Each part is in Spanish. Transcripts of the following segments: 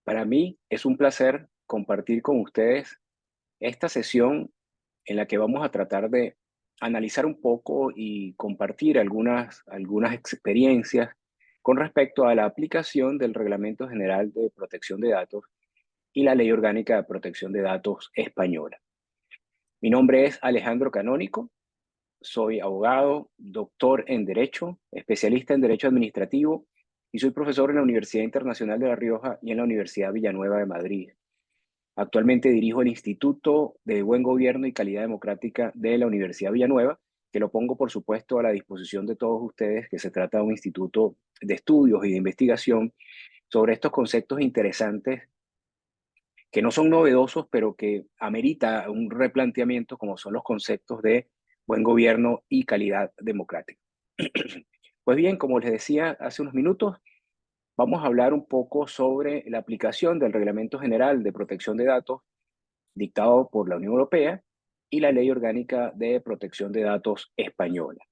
Para mí es un placer compartir con ustedes esta sesión en la que vamos a tratar de analizar un poco y compartir algunas experiencias con respecto a la aplicación del Reglamento General de Protección de Datos y la Ley Orgánica de Protección de Datos española. Mi nombre es Alejandro Canónico, soy abogado, doctor en Derecho, especialista en Derecho Administrativo y soy profesor en la Universidad Internacional de La Rioja y en la Universidad Villanueva de Madrid. Actualmente dirijo el Instituto de Buen Gobierno y Calidad Democrática de la Universidad Villanueva, que lo pongo, por supuesto, a la disposición de todos ustedes, que se trata de un instituto de estudios y de investigación sobre estos conceptos interesantes que no son novedosos, pero que amerita un replanteamiento, como son los conceptos de buen gobierno y calidad democrática. Pues bien, como les decía hace unos minutos, vamos a hablar un poco sobre la aplicación del Reglamento General de Protección de Datos dictado por la Unión Europea y la Ley Orgánica de Protección de Datos española.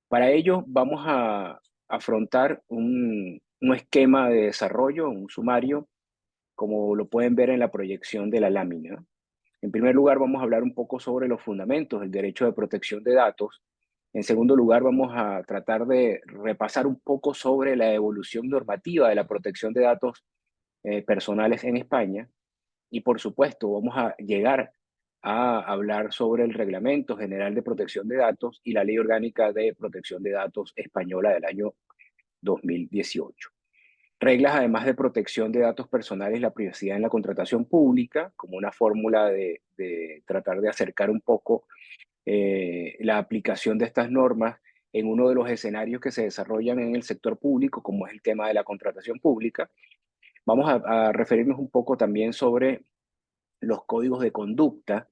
Para ello vamos a afrontar un esquema de desarrollo, un sumario, como lo pueden ver en la proyección de la lámina. En primer lugar, vamos a hablar un poco sobre los fundamentos del derecho de protección de datos. En segundo lugar, vamos a tratar de repasar un poco sobre la evolución normativa de la protección de datos personales en España. Y por supuesto, vamos a llegar a hablar sobre el Reglamento General de Protección de Datos y la Ley Orgánica de Protección de Datos española del año 2018. Reglas además de protección de datos personales y la privacidad en la contratación pública, como una fórmula de tratar de acercar un poco la aplicación de estas normas en uno de los escenarios que se desarrollan en el sector público, como es el tema de la contratación pública. Vamos a referirnos un poco también sobre los códigos de conducta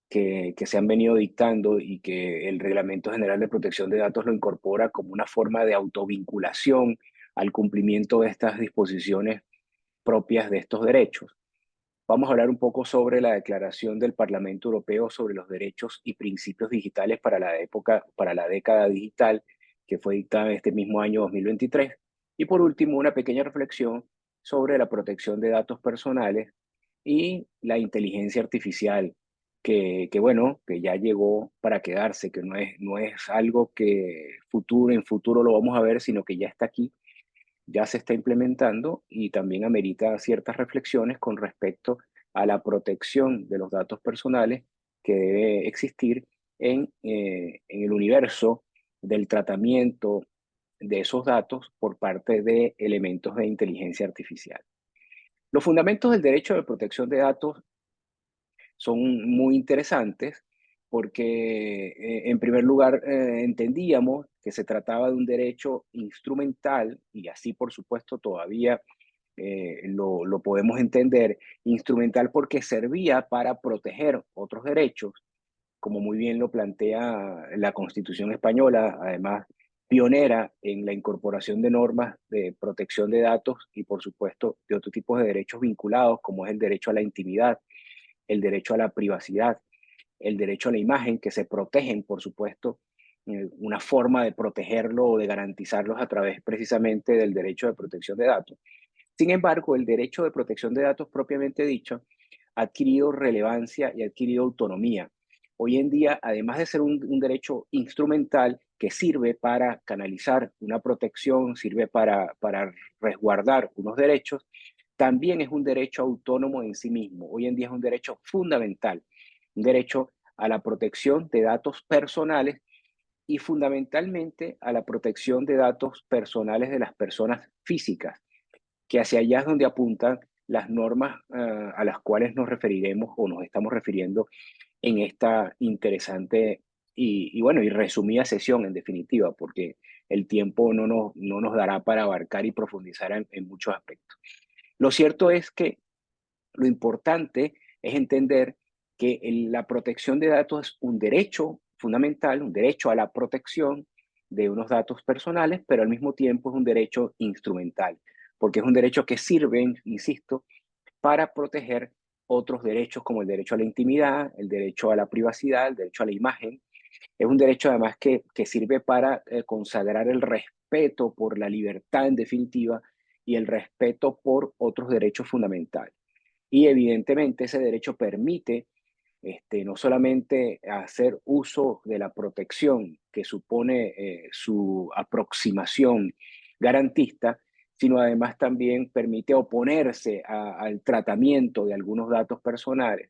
que se han venido dictando y que el Reglamento General de Protección de Datos lo incorpora como una forma de autovinculación al cumplimiento de estas disposiciones propias de estos derechos. Vamos a hablar un poco sobre la Declaración del Parlamento Europeo sobre los derechos y principios digitales para la década digital, que fue dictada en este mismo año 2023. Y por último, una pequeña reflexión sobre la protección de datos personales y la inteligencia artificial, bueno, que ya llegó para quedarse, que no es algo que en futuro lo vamos a ver, sino que ya está aquí, ya se está implementando y también amerita ciertas reflexiones con respecto a la protección de los datos personales que debe existir en el universo del tratamiento de esos datos por parte de elementos de inteligencia artificial. Los fundamentos del derecho de protección de datos son muy interesantes porque, en primer lugar, entendíamos que se trataba de un derecho instrumental y así, por supuesto, todavía lo podemos entender, instrumental porque servía para proteger otros derechos, como muy bien lo plantea la Constitución española, además pionera en la incorporación de normas de protección de datos y, por supuesto, de otro tipo de derechos vinculados, como es el derecho a la intimidad, el derecho a la privacidad, el derecho a la imagen, que se protegen, por supuesto, una forma de protegerlo o de garantizarlos a través precisamente del derecho de protección de datos. Sin embargo, el derecho de protección de datos propiamente dicho ha adquirido relevancia y ha adquirido autonomía. Hoy en día, además de ser un derecho instrumental que sirve para canalizar una protección, sirve para resguardar unos derechos, también es un derecho autónomo en sí mismo. Hoy en día es un derecho fundamental, un derecho a la protección de datos personales y fundamentalmente a la protección de datos personales de las personas físicas, que hacia allá es donde apuntan las normas a las cuales nos referiremos o nos estamos refiriendo en esta interesante y resumida sesión en definitiva, porque el tiempo no nos dará para abarcar y profundizar en muchos aspectos. Lo cierto es que lo importante es entender que la protección de datos es un derecho fundamental, un derecho a la protección de unos datos personales, pero al mismo tiempo es un derecho instrumental, porque es un derecho que sirve, insisto, para proteger otros derechos como el derecho a la intimidad, el derecho a la privacidad, el derecho a la imagen. Es un derecho además que sirve para consagrar el respeto por la libertad en definitiva y el respeto por otros derechos fundamentales. Y evidentemente ese derecho permite no solamente hacer uso de la protección que supone su aproximación garantista, sino además también permite oponerse al tratamiento de algunos datos personales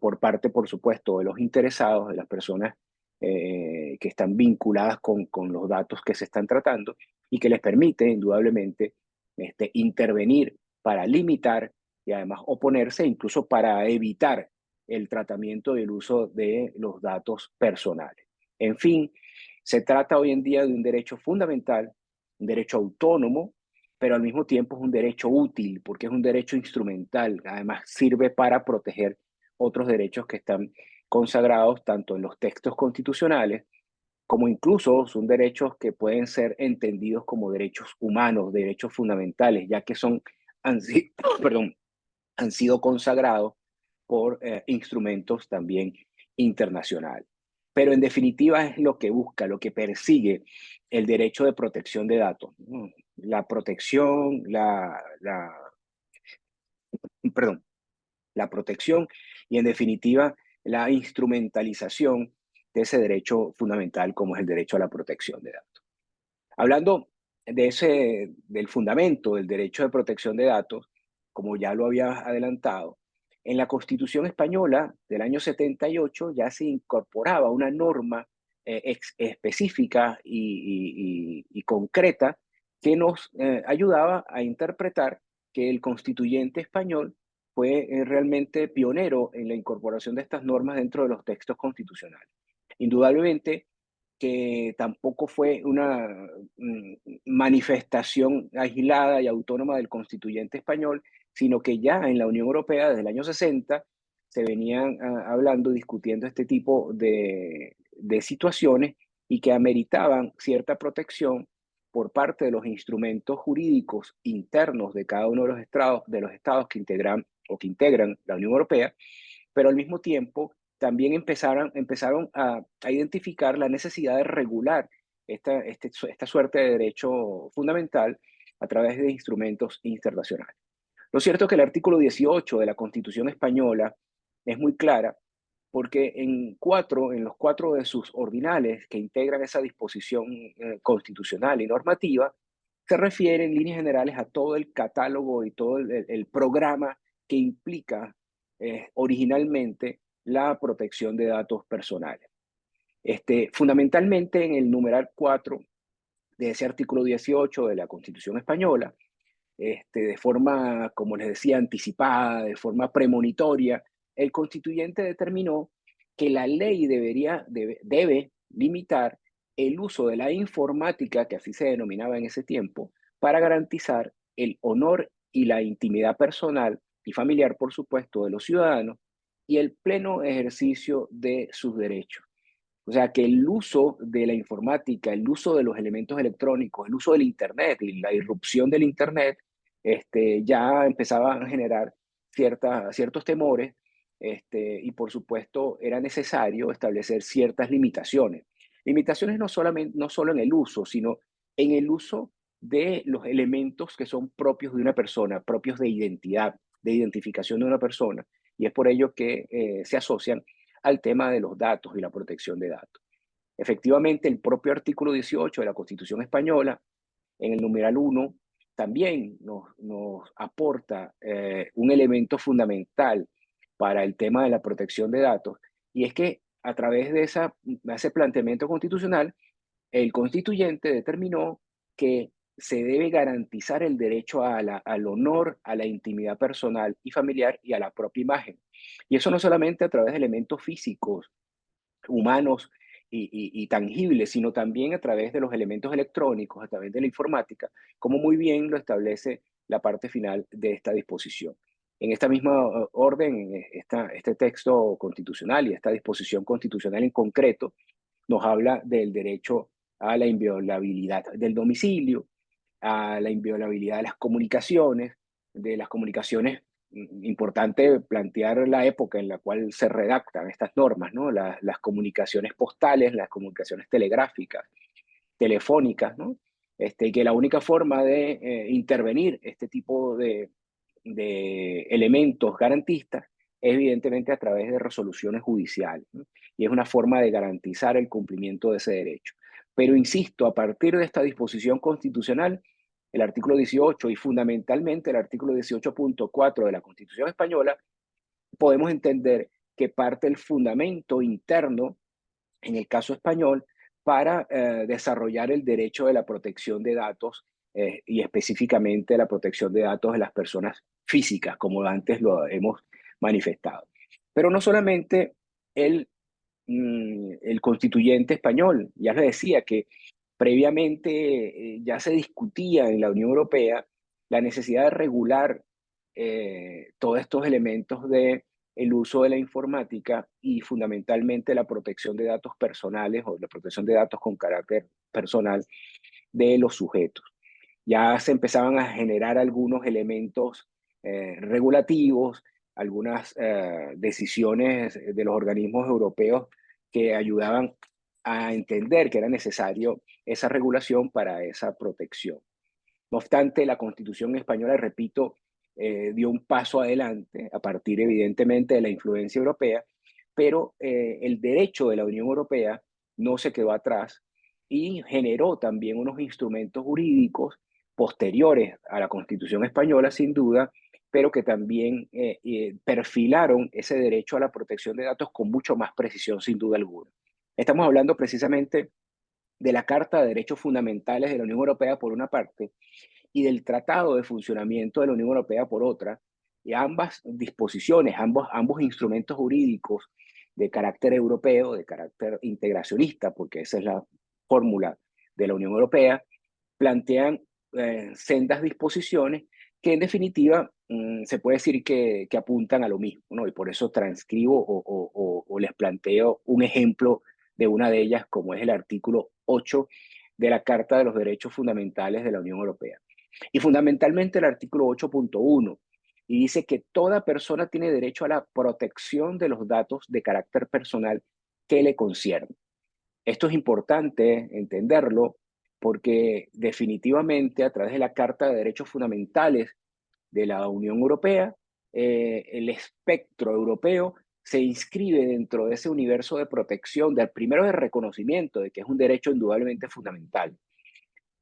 por parte, por supuesto, de los interesados, de las personas que están vinculadas con los datos que se están tratando y que les permite, indudablemente, intervenir para limitar y además oponerse incluso para evitar el tratamiento y el uso de los datos personales. En fin, se trata hoy en día de un derecho fundamental, un derecho autónomo, pero al mismo tiempo es un derecho útil porque es un derecho instrumental. Además, sirve para proteger otros derechos que están consagrados tanto en los textos constitucionales como incluso son derechos que pueden ser entendidos como derechos humanos, derechos fundamentales, ya que perdón, han sido consagrados por instrumentos también internacionales. Pero en definitiva es lo que busca, lo que persigue el derecho de protección de datos, ¿no? La protección, perdón, la protección y en definitiva la instrumentalización de ese derecho fundamental como es el derecho a la protección de datos. Hablando del fundamento del derecho de protección de datos, como ya lo había adelantado, en la Constitución española del año 78 ya se incorporaba una norma específica y concreta que nos ayudaba a interpretar que el constituyente español fue realmente pionero en la incorporación de estas normas dentro de los textos constitucionales. Indudablemente, que tampoco fue una manifestación aislada y autónoma del constituyente español, sino que ya en la Unión Europea desde el año 60 se venían hablando, discutiendo este tipo de situaciones y que ameritaban cierta protección por parte de los instrumentos jurídicos internos de cada uno de los estados que integran o que integran la Unión Europea, pero al mismo tiempo también empezaron a identificar la necesidad de regular esta suerte de derecho fundamental a través de instrumentos internacionales. Lo cierto es que el artículo 18 de la Constitución española es muy clara porque en los cuatro de sus ordinales que integran esa disposición constitucional y normativa, se refiere en líneas generales a todo el catálogo y todo el programa que implica originalmente la protección de datos personales. Fundamentalmente en el numeral 4 de ese artículo 18 de la Constitución española, de forma, como les decía, anticipada, de forma premonitoria, el constituyente determinó que la ley debe limitar el uso de la informática, que así se denominaba en ese tiempo, para garantizar el honor y la intimidad personal y familiar, por supuesto, de los ciudadanos y el pleno ejercicio de sus derechos. O sea, que el uso de la informática, el uso de los elementos electrónicos, el uso del Internet y la irrupción del Internet, ya empezaba a generar ciertos temores, y por supuesto era necesario establecer ciertas limitaciones. Limitaciones no solo en el uso, sino en el uso de los elementos que son propios de una persona, propios de identidad, de identificación de una persona. Y es por ello que se asocian al tema de los datos y la protección de datos. Efectivamente, el propio artículo 18 de la Constitución española, en el numeral 1, también nos aporta un elemento fundamental para el tema de la protección de datos, y es que a través de ese planteamiento constitucional, el constituyente determinó que se debe garantizar el derecho al honor, a la intimidad personal y familiar y a la propia imagen. Y eso no solamente a través de elementos físicos, humanos y tangibles, sino también a través de los elementos electrónicos, a través de la informática, como muy bien lo establece la parte final de esta disposición. En esta misma orden, este texto constitucional y esta disposición constitucional en concreto nos habla del derecho a la inviolabilidad del domicilio, a la inviolabilidad de las comunicaciones, importante plantear la época en la cual se redactan estas normas, ¿no? Las comunicaciones postales, las comunicaciones telegráficas, telefónicas, ¿no? y que la única forma de intervenir este tipo de elementos garantistas es evidentemente a través de resoluciones judiciales, ¿no? Y es una forma de garantizar el cumplimiento de ese derecho. Pero insisto, a partir de esta disposición constitucional, el artículo 18 y fundamentalmente el artículo 18.4 de la Constitución española, podemos entender que parte el fundamento interno, en el caso español, para desarrollar el derecho de la protección de datos y específicamente la protección de datos de las personas físicas, como antes lo hemos manifestado. Pero no solamente el, el constituyente español, ya les decía que previamente ya se discutía en la Unión Europea la necesidad de regular todos estos elementos de el uso de la informática y fundamentalmente la protección de datos personales o la protección de datos con carácter personal de los sujetos. Ya se empezaban a generar algunos elementos regulativos, algunas decisiones de los organismos europeos que ayudaban a entender que era necesario esa regulación para esa protección. No obstante, la Constitución española, repito, dio un paso adelante a partir evidentemente de la influencia europea, pero el derecho de la Unión Europea no se quedó atrás y generó también unos instrumentos jurídicos posteriores a la Constitución española, sin duda, pero que también perfilaron ese derecho a la protección de datos con mucho más precisión, sin duda alguna. Estamos hablando precisamente de la Carta de Derechos Fundamentales de la Unión Europea, por una parte, y del Tratado de Funcionamiento de la Unión Europea por otra, y ambas disposiciones, ambos instrumentos jurídicos de carácter europeo, de carácter integracionista, porque esa es la fórmula de la Unión Europea, plantean sendas disposiciones que en definitiva se puede decir que apuntan a lo mismo, ¿no? Y por eso transcribo o les planteo un ejemplo de una de ellas, como es el artículo 8 de la Carta de los Derechos Fundamentales de la Unión Europea. Y fundamentalmente el artículo 8.1, y dice que toda persona tiene derecho a la protección de los datos de carácter personal que le conciernen. Esto es importante entenderlo porque definitivamente a través de la Carta de Derechos Fundamentales de la Unión Europea, el espectro europeo se inscribe dentro de ese universo de protección, del primero de reconocimiento de que es un derecho indudablemente fundamental,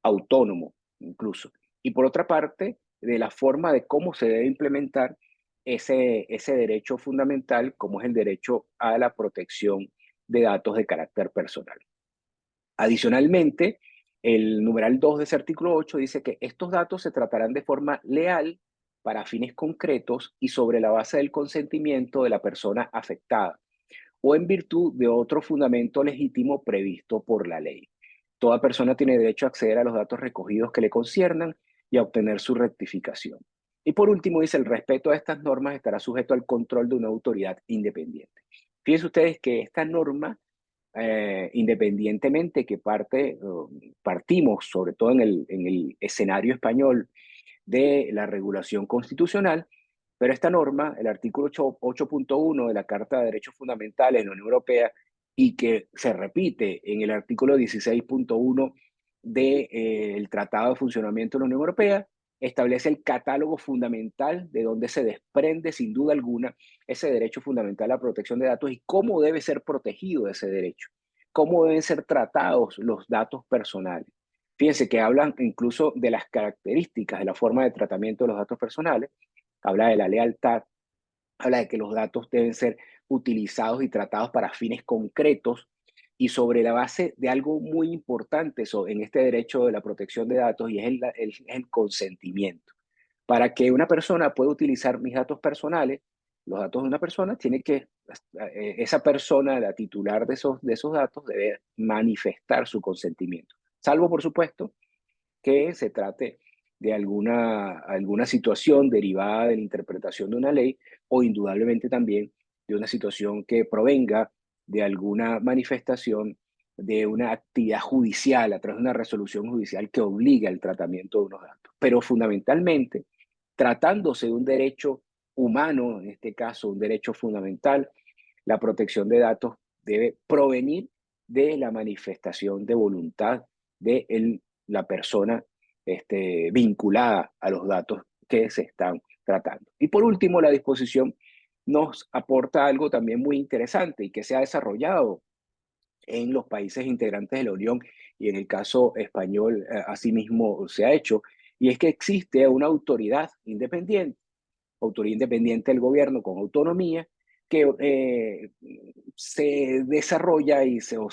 autónomo incluso. Y por otra parte, de la forma de cómo se debe implementar ese derecho fundamental, como es el derecho a la protección de datos de carácter personal. Adicionalmente, el numeral 2 de ese artículo 8 dice que estos datos se tratarán de forma leal para fines concretos y sobre la base del consentimiento de la persona afectada o en virtud de otro fundamento legítimo previsto por la ley. Toda persona tiene derecho a acceder a los datos recogidos que le conciernan y a obtener su rectificación. Y por último, dice, el respeto a estas normas estará sujeto al control de una autoridad independiente. Fíjense ustedes que esta norma, independientemente que partimos, sobre todo en el escenario español, de la regulación constitucional, pero esta norma, el artículo 8.1 de la Carta de Derechos Fundamentales de la Unión Europea, y que se repite en el artículo 16.1 del Tratado de Funcionamiento de la Unión Europea, establece el catálogo fundamental de donde se desprende sin duda alguna ese derecho fundamental a la protección de datos y cómo debe ser protegido ese derecho, cómo deben ser tratados los datos personales. Fíjense que hablan incluso de las características de la forma de tratamiento de los datos personales, habla de la lealtad, habla de que los datos deben ser utilizados y tratados para fines concretos y sobre la base de algo muy importante en este derecho de la protección de datos y es el consentimiento. Para que una persona pueda utilizar mis datos personales, los datos de una persona, tiene que, esa persona, la titular de esos datos, debe manifestar su consentimiento. Salvo, por supuesto, que se trate de alguna situación derivada de la interpretación de una ley o indudablemente también de una situación que provenga de alguna manifestación de una actividad judicial a través de una resolución judicial que obliga al tratamiento de unos datos. Pero fundamentalmente, tratándose de un derecho humano, en este caso un derecho fundamental, la protección de datos debe provenir de la manifestación de voluntad del la persona vinculada a los datos que se están tratando. Y por último, la disposición nos aporta algo también muy interesante y que se ha desarrollado en los países integrantes de la Unión y en el caso español asimismo se ha hecho, y es que existe una autoridad independiente del gobierno con autonomía que se desarrolla y se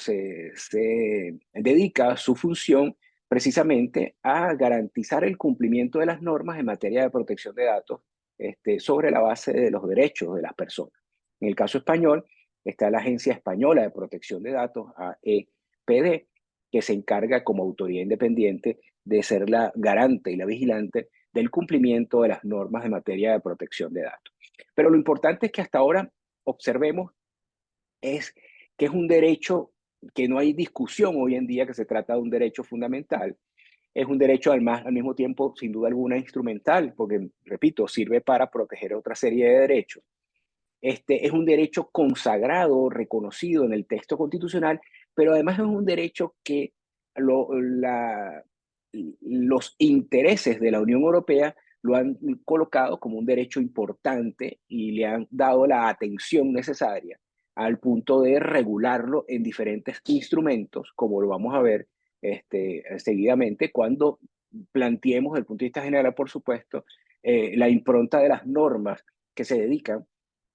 dedica a su función precisamente a garantizar el cumplimiento de las normas en materia de protección de datos sobre la base de los derechos de las personas. En el caso español está la Agencia Española de Protección de Datos, AEPD, que se encarga como autoridad independiente de ser la garante y la vigilante del cumplimiento de las normas en materia de protección de datos. Pero lo importante es que hasta ahora observemos es que es un derecho que no hay discusión hoy en día que se trata de un derecho fundamental. Es un derecho al mismo tiempo, sin duda alguna, instrumental, porque, repito, sirve para proteger otra serie de derechos. Es un derecho consagrado, reconocido en el texto constitucional, pero además es un derecho que lo, la, los intereses de la Unión Europea lo han colocado como un derecho importante y le han dado la atención necesaria al punto de regularlo en diferentes instrumentos, como lo vamos a ver seguidamente cuando planteemos desde el punto de vista general, por supuesto, la impronta de las normas que se dedican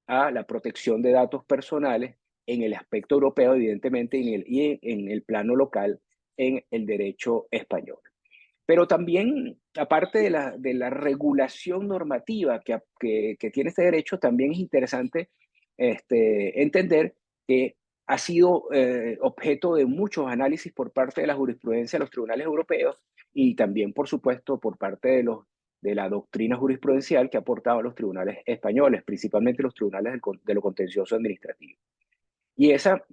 a la protección de datos personales en el aspecto europeo, evidentemente, y en el plano local, en el derecho español. Pero también, aparte de la regulación normativa que tiene este derecho, también es interesante entender que ha sido objeto de muchos análisis por parte de la jurisprudencia de los tribunales europeos y también, por supuesto, por parte de la doctrina jurisprudencial que ha aportado a los tribunales españoles, principalmente los tribunales de lo contencioso administrativo. Y esa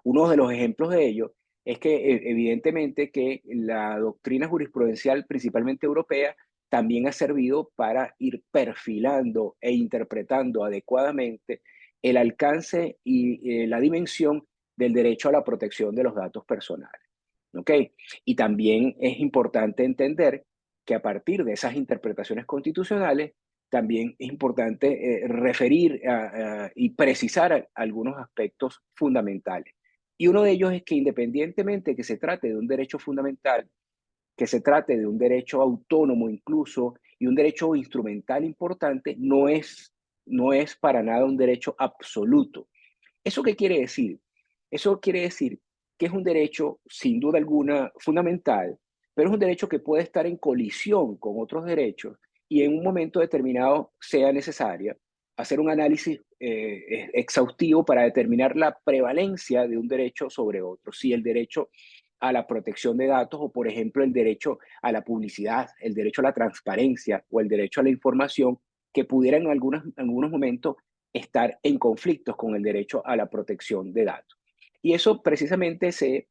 uno de los ejemplos de ello es que evidentemente que la doctrina jurisprudencial, principalmente europea, también ha servido para ir perfilando e interpretando adecuadamente el alcance y la dimensión del derecho a la protección de los datos personales. ¿Ok? Y también es importante entender que a partir de esas interpretaciones constitucionales, también es importante referir y precisar algunos aspectos fundamentales. Y uno de ellos es que independientemente que se trate de un derecho fundamental, que se trate de un derecho autónomo incluso y un derecho instrumental importante, no es para nada un derecho absoluto. ¿Eso qué quiere decir? Eso quiere decir que es un derecho, sin duda alguna, fundamental, pero es un derecho que puede estar en colisión con otros derechos y en un momento determinado sea necesaria hacer un análisis exhaustivo para determinar la prevalencia de un derecho sobre otro. Si el derecho a la protección de datos o, por ejemplo, el derecho a la publicidad, el derecho a la transparencia o el derecho a la información, que pudieran en algunos momentos estar en conflictos con el derecho a la protección de datos. Y eso precisamente se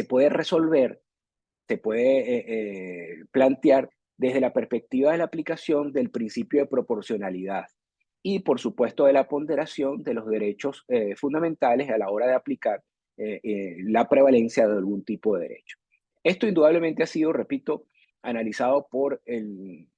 puede resolver, se puede plantear desde la perspectiva de la aplicación del principio de proporcionalidad y, por supuesto, de la ponderación de los derechos fundamentales a la hora de aplicar la prevalencia de algún tipo de derecho. Esto indudablemente ha sido, repito, analizado por el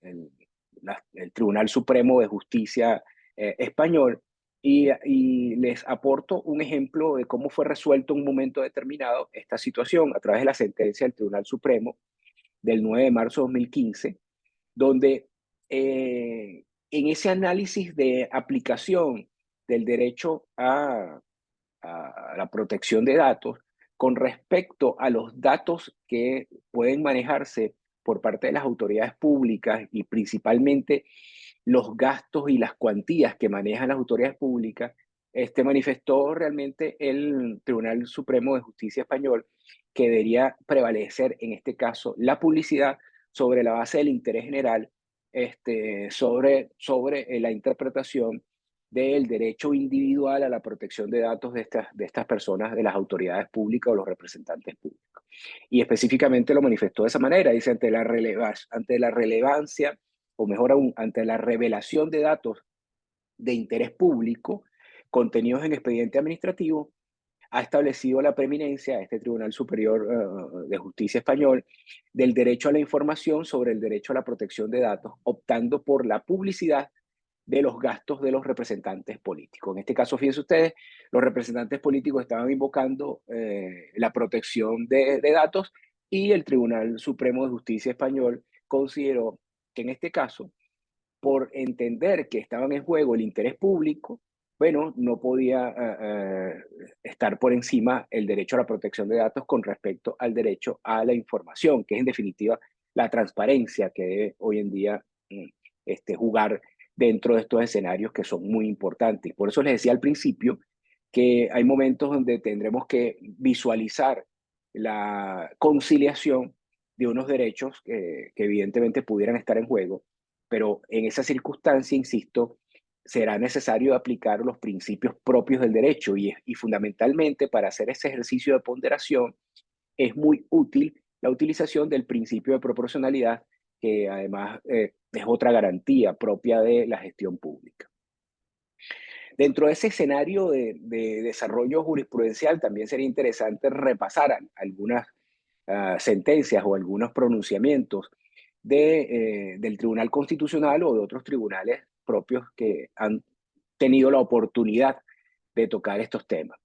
Tribunal Supremo de Justicia español y les aporto un ejemplo de cómo fue resuelto en un momento determinado esta situación a través de la sentencia del Tribunal Supremo del 9 de marzo de 2015, donde en ese análisis de aplicación del derecho a la protección de datos con respecto a los datos que pueden manejarse por parte de las autoridades públicas y principalmente los gastos y las cuantías que manejan las autoridades públicas, manifestó realmente el Tribunal Supremo de Justicia español que debería prevalecer en este caso la publicidad sobre la base del interés general, sobre la interpretación del derecho individual a la protección de datos de estas personas, de las autoridades públicas o los representantes públicos. Y específicamente lo manifestó de esa manera, dice, ante la relevancia, o mejor aún, ante la revelación de datos de interés público contenidos en expediente administrativo, ha establecido la preeminencia, este Tribunal Superior de Justicia español, del derecho a la información sobre el derecho a la protección de datos, optando por la publicidad de los gastos de los representantes políticos. En este caso, fíjense ustedes, los representantes políticos estaban invocando la protección de datos y el Tribunal Supremo de Justicia español consideró que en este caso, por entender que estaban en juego el interés público, bueno, no podía estar por encima el derecho a la protección de datos con respecto al derecho a la información, que es en definitiva la transparencia que debe hoy en día jugar dentro de estos escenarios que son muy importantes. Por eso les decía al principio que hay momentos donde tendremos que visualizar la conciliación de unos derechos que evidentemente pudieran estar en juego, pero en esa circunstancia, insisto, será necesario aplicar los principios propios del derecho y fundamentalmente para hacer ese ejercicio de ponderación es muy útil la utilización del principio de proporcionalidad, que además es otra garantía propia de la gestión pública. Dentro de ese escenario de desarrollo jurisprudencial, también sería interesante repasar algunas sentencias o algunos pronunciamientos del Tribunal Constitucional o de otros tribunales propios que han tenido la oportunidad de tocar estos temas.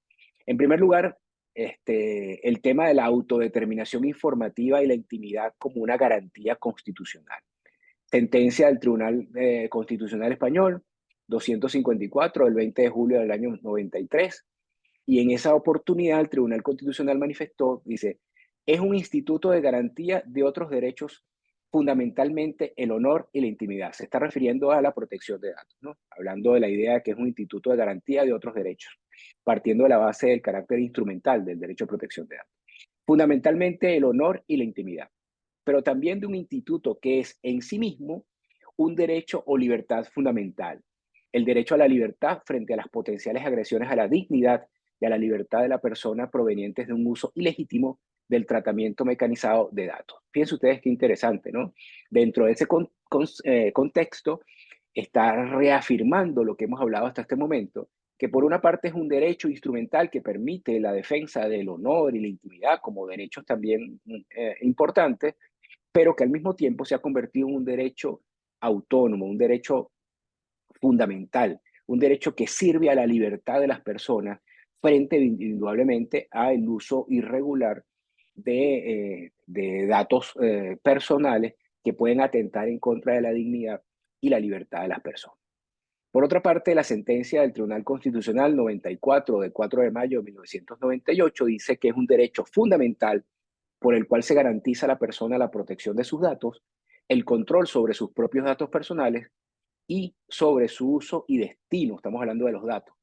En primer lugar, el tema de la autodeterminación informativa y la intimidad como una garantía constitucional. Sentencia del Tribunal Constitucional Español 254 del 20 de julio del año 93. Y en esa oportunidad el Tribunal Constitucional manifestó, dice, es un instituto de garantía de otros derechos, fundamentalmente el honor y la intimidad. Se está refiriendo a la protección de datos, ¿no? Hablando de la idea de que es un instituto de garantía de otros derechos, partiendo de la base del carácter instrumental del derecho a protección de datos. Fundamentalmente el honor y la intimidad, pero también de un instituto que es en sí mismo un derecho o libertad fundamental. El derecho a la libertad frente a las potenciales agresiones a la dignidad y a la libertad de la persona provenientes de un uso ilegítimo del tratamiento mecanizado de datos. Fíjense ustedes qué interesante, ¿no? Dentro de ese contexto está reafirmando lo que hemos hablado hasta este momento, que por una parte es un derecho instrumental que permite la defensa del honor y la intimidad como derechos también importantes, pero que al mismo tiempo se ha convertido en un derecho autónomo, un derecho fundamental, un derecho que sirve a la libertad de las personas frente indudablemente al uso irregular de datos personales que pueden atentar en contra de la dignidad y la libertad de las personas. Por otra parte, la sentencia del Tribunal Constitucional 94 del 4 de mayo de 1998 dice que es un derecho fundamental por el cual se garantiza a la persona la protección de sus datos, el control sobre sus propios datos personales y sobre su uso y destino, estamos hablando de los datos,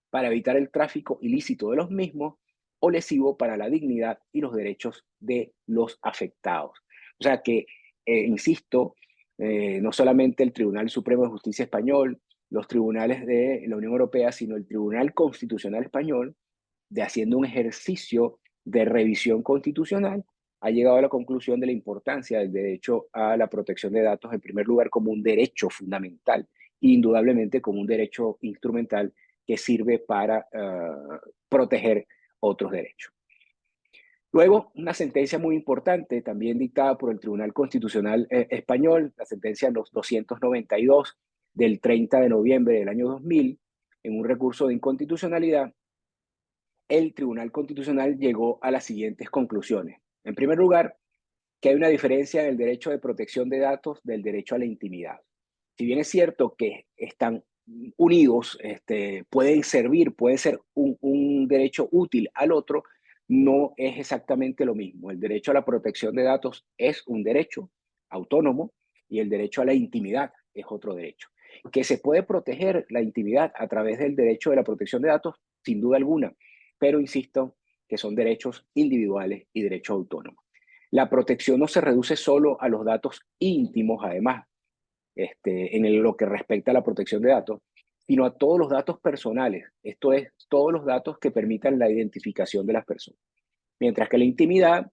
para evitar el tráfico ilícito de los mismos o lesivo para la dignidad y los derechos de los afectados. O sea que, insisto, no solamente el Tribunal Supremo de Justicia español, los tribunales de la Unión Europea, sino el Tribunal Constitucional español, de haciendo un ejercicio de revisión constitucional, ha llegado a la conclusión de la importancia del derecho a la protección de datos, en primer lugar, como un derecho fundamental, e indudablemente como un derecho instrumental que sirve para proteger otros derechos. Luego, una sentencia muy importante, también dictada por el Tribunal Constitucional Español, la sentencia 292 del 30 de noviembre del año 2000, en un recurso de inconstitucionalidad, el Tribunal Constitucional llegó a las siguientes conclusiones. En primer lugar, que hay una diferencia en el derecho de protección de datos del derecho a la intimidad. Si bien es cierto que están unidos, pueden servir, puede ser un derecho útil al otro, no es exactamente lo mismo. El derecho a la protección de datos es un derecho autónomo y el derecho a la intimidad es otro derecho. Que se puede proteger la intimidad a través del derecho de la protección de datos, sin duda alguna, pero insisto que son derechos individuales y derechos autónomos. La protección no se reduce solo a los datos íntimos, además, lo que respecta a la protección de datos, sino a todos los datos personales, esto es, todos los datos que permitan la identificación de las personas. Mientras que la intimidad,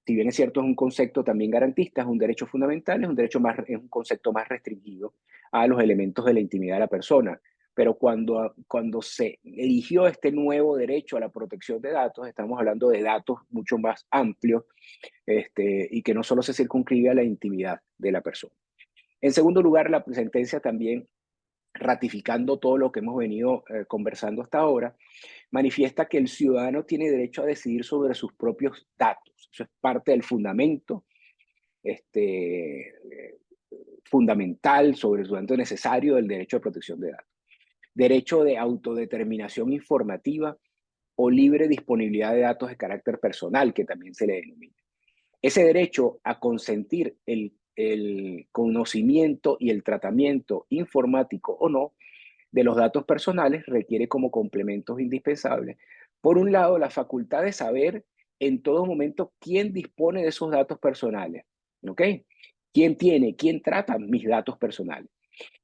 si bien es cierto, es un concepto también garantista, es un derecho fundamental, es un concepto más restringido a los elementos de la intimidad de la persona, pero cuando se erigió este nuevo derecho a la protección de datos, estamos hablando de datos mucho más amplios, y que no solo se circunscribe a la intimidad de la persona. En segundo lugar, la sentencia también, ratificando todo lo que hemos venido conversando hasta ahora, manifiesta que el ciudadano tiene derecho a decidir sobre sus propios datos. Eso es parte del fundamento fundamental sobre el fundamento necesario del derecho de protección de datos. Derecho de autodeterminación informativa o libre disponibilidad de datos de carácter personal, que también se le denomina. Ese derecho a consentir el conocimiento y el tratamiento informático o no de los datos personales requiere como complementos indispensables, por un lado, la facultad de saber en todo momento quién dispone de esos datos personales, ¿ok? ¿Quién trata mis datos personales?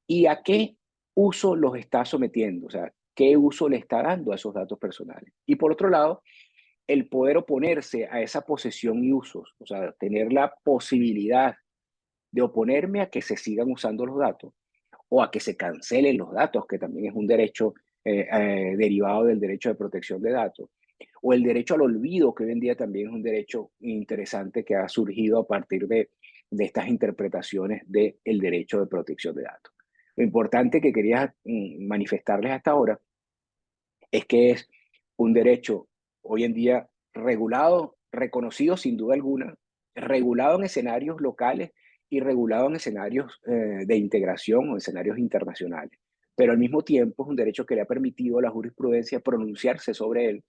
¿Y a qué uso los está sometiendo? O sea, ¿qué uso le está dando a esos datos personales? Y por otro lado, el poder oponerse a esa posesión y usos, o sea, tener la posibilidad de oponerme a que se sigan usando los datos o a que se cancelen los datos, que también es un derecho derivado del derecho de protección de datos, o el derecho al olvido, que hoy en día también es un derecho interesante que ha surgido a partir de estas interpretaciones del derecho de protección de datos. Lo importante que quería manifestarles hasta ahora es que es un derecho hoy en día regulado, reconocido sin duda alguna, regulado en escenarios locales y regulado en escenarios de integración o escenarios internacionales. Pero al mismo tiempo es un derecho que le ha permitido a la jurisprudencia pronunciarse sobre él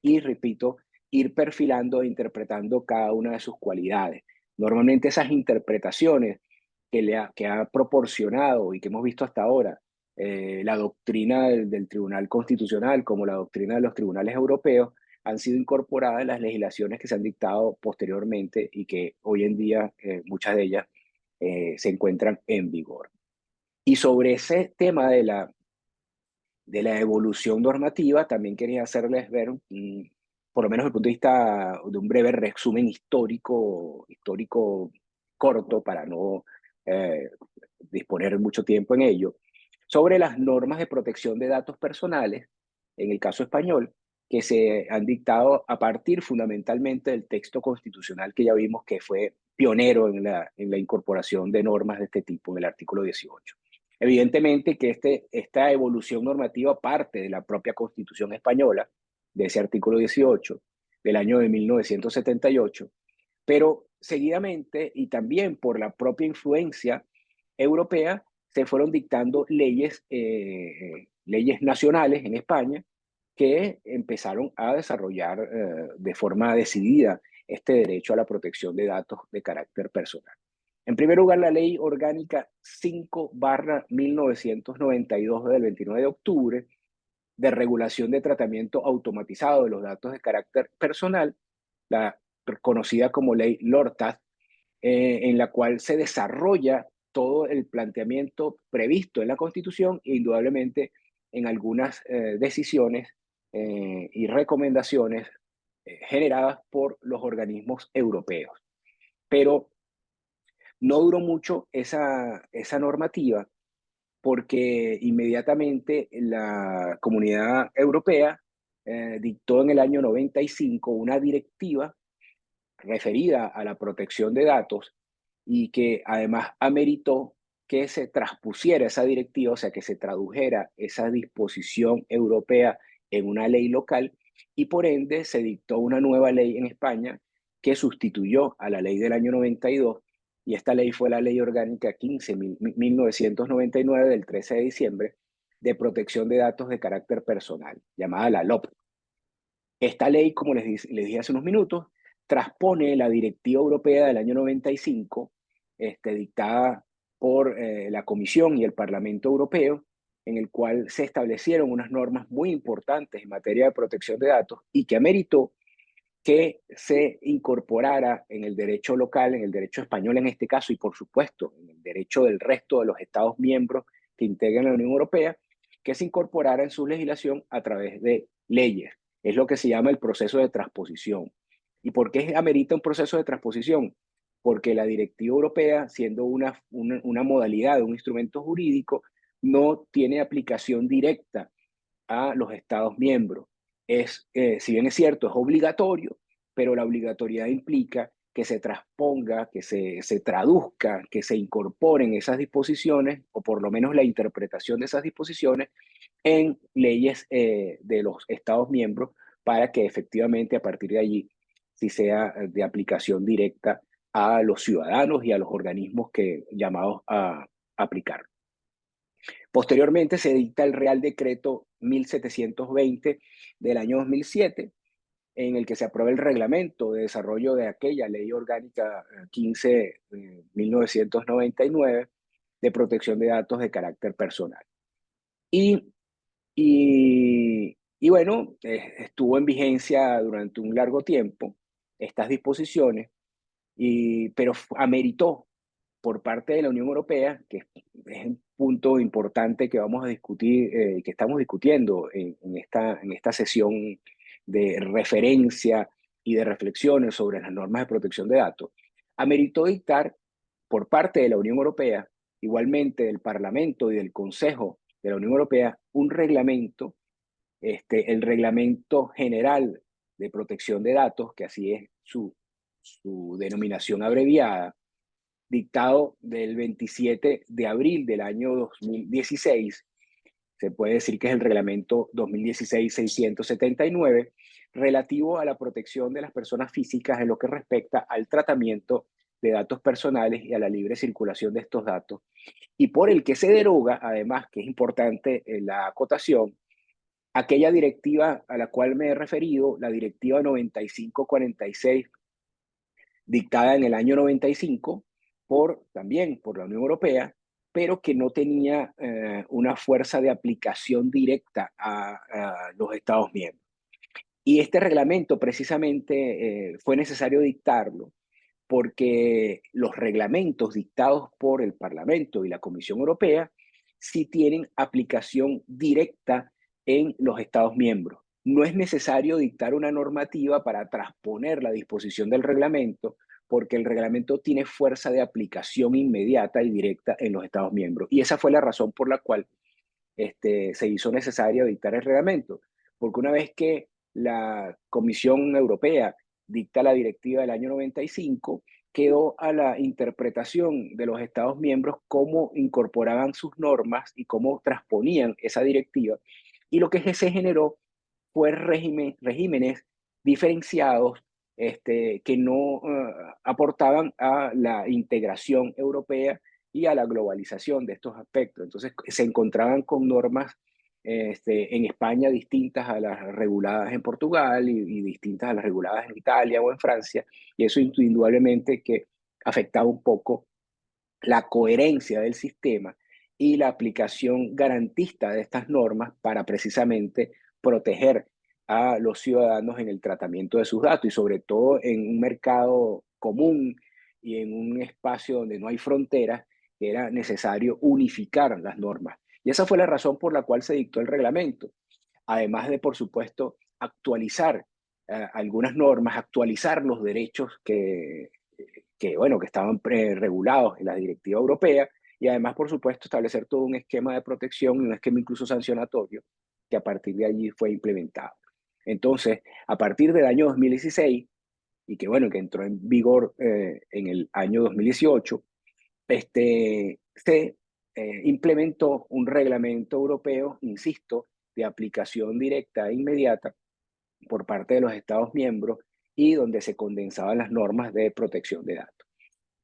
y, repito, ir perfilando e interpretando cada una de sus cualidades. Normalmente esas interpretaciones que ha proporcionado y que hemos visto hasta ahora la doctrina del Tribunal Constitucional, como la doctrina de los tribunales europeos, han sido incorporadas en las legislaciones que se han dictado posteriormente y que hoy en día muchas de ellas se encuentran en vigor. Y sobre ese tema de la evolución normativa, también quería hacerles ver, por lo menos desde el punto de vista de un breve resumen histórico corto, para no eh, disponer mucho tiempo en ello, sobre las normas de protección de datos personales, en el caso español, que se han dictado a partir fundamentalmente del texto constitucional que ya vimos que fue pionero en la incorporación de normas de este tipo en el artículo 18. Evidentemente que esta evolución normativa parte de la propia Constitución española, de ese artículo 18, del año de 1978, pero seguidamente y también por la propia influencia europea, se fueron dictando leyes nacionales en España que empezaron a desarrollar de forma decidida este derecho a la protección de datos de carácter personal. En primer lugar, la Ley Orgánica 5/1992 del 29 de octubre de regulación de tratamiento automatizado de los datos de carácter personal, la conocida como Ley LORTAS, en la cual se desarrolla todo el planteamiento previsto en la Constitución e indudablemente en algunas decisiones y recomendaciones generadas por los organismos europeos. Pero no duró mucho esa normativa porque inmediatamente la Comunidad Europea dictó en el año 95 una directiva referida a la protección de datos y que además ameritó que se transpusiera esa directiva, o sea, que se tradujera esa disposición europea en una ley local y por ende se dictó una nueva ley en España que sustituyó a la ley del año 92 y esta ley fue la Ley Orgánica 15/1999 del 13 de diciembre de protección de datos de carácter personal, llamada la LOP. Esta ley, como les dije hace unos minutos, transpone la Directiva Europea del año 95, dictada por la Comisión y el Parlamento Europeo, en el cual se establecieron unas normas muy importantes en materia de protección de datos y que ameritó que se incorporara en el derecho local, en el derecho español en este caso, y por supuesto en el derecho del resto de los Estados miembros que integran la Unión Europea, que se incorporara en su legislación a través de leyes. Es lo que se llama el proceso de transposición. ¿Y por qué amerita un proceso de transposición? Porque la directiva europea, siendo una modalidad de un instrumento jurídico, no tiene aplicación directa a los Estados miembros. Si bien es cierto, es obligatorio, pero la obligatoriedad implica que se transponga, que se traduzca, que se incorporen esas disposiciones, o por lo menos la interpretación de esas disposiciones, en leyes de los Estados miembros, para que efectivamente a partir de allí sí sea de aplicación directa a los ciudadanos y a los organismos llamados a aplicar. Posteriormente se dicta el Real Decreto 1720 del año 2007, en el que se aprueba el reglamento de desarrollo de aquella Ley Orgánica 15 de 1999 de protección de datos de carácter personal. Y, y bueno, estuvo en vigencia durante un largo tiempo estas disposiciones, pero ameritó por parte de la Unión Europea, que es un punto importante que vamos a discutir, que estamos discutiendo en esta sesión de referencia y de reflexiones sobre las normas de protección de datos, ameritó dictar por parte de la Unión Europea, igualmente del Parlamento y del Consejo de la Unión Europea, un reglamento, el Reglamento General de Protección de Datos, que así es su denominación abreviada, dictado del 27 de abril del año 2016, se puede decir que es el reglamento 2016-679, relativo a la protección de las personas físicas en lo que respecta al tratamiento de datos personales y a la libre circulación de estos datos, y por el que se deroga, además, que es importante la acotación, aquella directiva a la cual me he referido, la directiva 9546, dictada en el año 95 también por la Unión Europea, pero que no tenía una fuerza de aplicación directa a los Estados miembros. Y este reglamento precisamente fue necesario dictarlo porque los reglamentos dictados por el Parlamento y la Comisión Europea sí tienen aplicación directa en los Estados miembros. No es necesario dictar una normativa para transponer la disposición del reglamento, porque el reglamento tiene fuerza de aplicación inmediata y directa en los Estados miembros. Y esa fue la razón por la cual se hizo necesario dictar el reglamento, porque una vez que la Comisión Europea dicta la directiva del año 95, quedó a la interpretación de los Estados miembros cómo incorporaban sus normas y cómo transponían esa directiva. Y lo que se generó fue regímenes diferenciados, que no aportaban a la integración europea y a la globalización de estos aspectos. Entonces se encontraban con normas en España distintas a las reguladas en Portugal y distintas a las reguladas en Italia o en Francia, y eso indudablemente que afectaba un poco la coherencia del sistema y la aplicación garantista de estas normas para precisamente proteger a los ciudadanos en el tratamiento de sus datos, y sobre todo en un mercado común y en un espacio donde no hay fronteras, era necesario unificar las normas. Y esa fue la razón por la cual se dictó el reglamento, además de, por supuesto, actualizar algunas normas, actualizar los derechos bueno, que estaban regulados en la directiva europea, y además, por supuesto, establecer todo un esquema de protección y un esquema incluso sancionatorio que a partir de allí fue implementado. Entonces, a partir del año 2016, y que bueno, que entró en vigor en el año 2018, se implementó un reglamento europeo, insisto, de aplicación directa e inmediata por parte de los Estados miembros, y donde se condensaban las normas de protección de datos.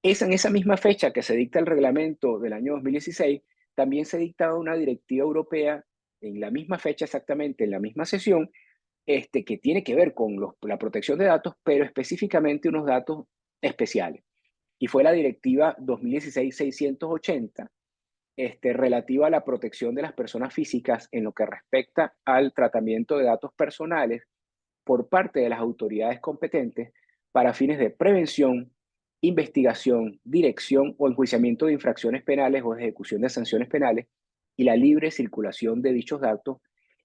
En esa misma fecha que se dicta el reglamento del año 2016, también se dictaba una directiva europea en la misma fecha exactamente, en la misma sesión, que tiene que ver con la protección de datos, pero específicamente unos datos especiales. Y fue la directiva 2016-680, relativa a la protección de las personas físicas en lo que respecta al tratamiento de datos personales por parte de las autoridades competentes para fines de prevención, investigación, dirección o enjuiciamiento de infracciones penales o de ejecución de sanciones penales, y la libre circulación de dichos datos,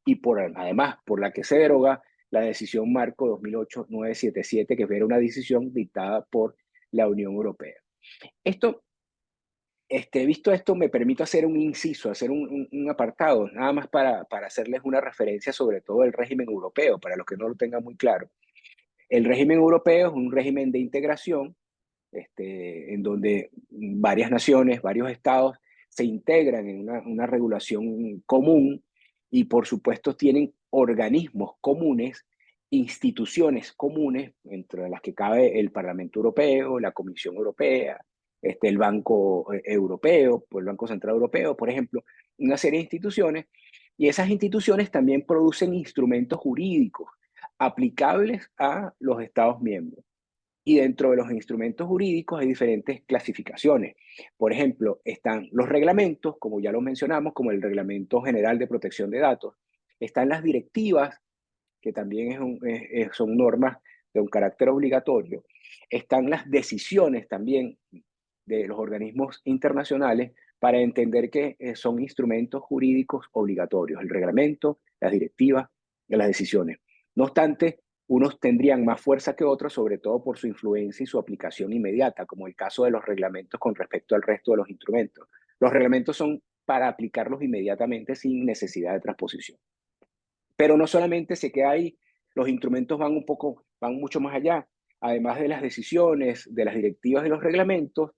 y además por la que se deroga la decisión marco 2008-977, que era una decisión dictada por la Unión Europea. Esto Visto esto, me permito hacer un inciso, hacer un apartado, nada más para hacerles una referencia sobre todo del régimen europeo, para los que no lo tengan muy claro. El régimen europeo es un régimen de integración en donde varias naciones, varios estados se integran en una regulación común y por supuesto tienen organismos comunes, instituciones comunes, entre las que cabe el Parlamento Europeo, la Comisión Europea, el Banco Europeo, el Banco Central Europeo, por ejemplo, una serie de instituciones, y esas instituciones también producen instrumentos jurídicos aplicables a los Estados miembros. Y dentro de los instrumentos jurídicos hay diferentes clasificaciones. Por ejemplo, están los reglamentos, como ya lo mencionamos, como el Reglamento General de Protección de Datos. Están las directivas, que también son normas de un carácter obligatorio. Están las decisiones también de los organismos internacionales para entender que son instrumentos jurídicos obligatorios, el reglamento, las directivas y las decisiones. No obstante, unos tendrían más fuerza que otros, sobre todo por su influencia y su aplicación inmediata, como el caso de los reglamentos con respecto al resto de los instrumentos. Los reglamentos son para aplicarlos inmediatamente sin necesidad de transposición. Pero no solamente se queda ahí, los instrumentos van mucho más allá. Además de las decisiones, de las directivas y los reglamentos,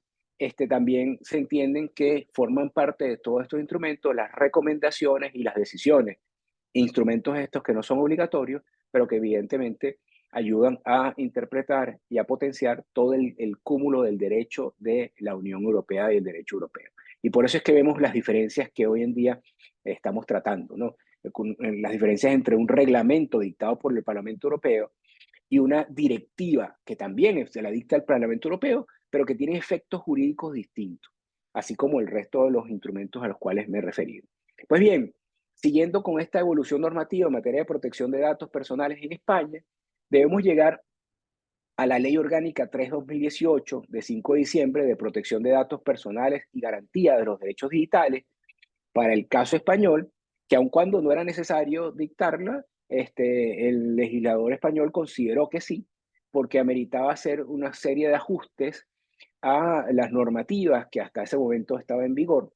también se entienden que forman parte de todos estos instrumentos las recomendaciones y las decisiones. Instrumentos estos que no son obligatorios, pero que evidentemente ayudan a interpretar y a potenciar todo el cúmulo del derecho de la Unión Europea y el derecho europeo. Y por eso es que vemos las diferencias que hoy en día estamos tratando, ¿no? Las diferencias entre un reglamento dictado por el Parlamento Europeo y una directiva que también se la dicta el Parlamento Europeo, pero que tiene efectos jurídicos distintos, así como el resto de los instrumentos a los cuales me he referido. Pues bien, siguiendo con esta evolución normativa en materia de protección de datos personales en España, debemos llegar a la Ley Orgánica 3/2018 de 5 de diciembre de protección de datos personales y garantía de los derechos digitales, para el caso español, que aun cuando no era necesario dictarla, el legislador español consideró que sí, porque ameritaba hacer una serie de ajustes a las normativas que hasta ese momento estaba en vigor,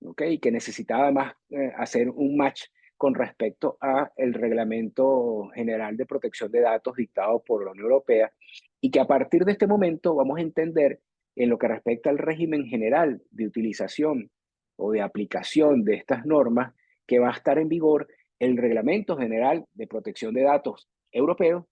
¿ok? Y que necesitaba además hacer un match con respecto a el Reglamento General de Protección de Datos dictado por la Unión Europea, y que a partir de este momento vamos a entender en lo que respecta al régimen general de utilización o de aplicación de estas normas, que va a estar en vigor el Reglamento General de Protección de Datos europeo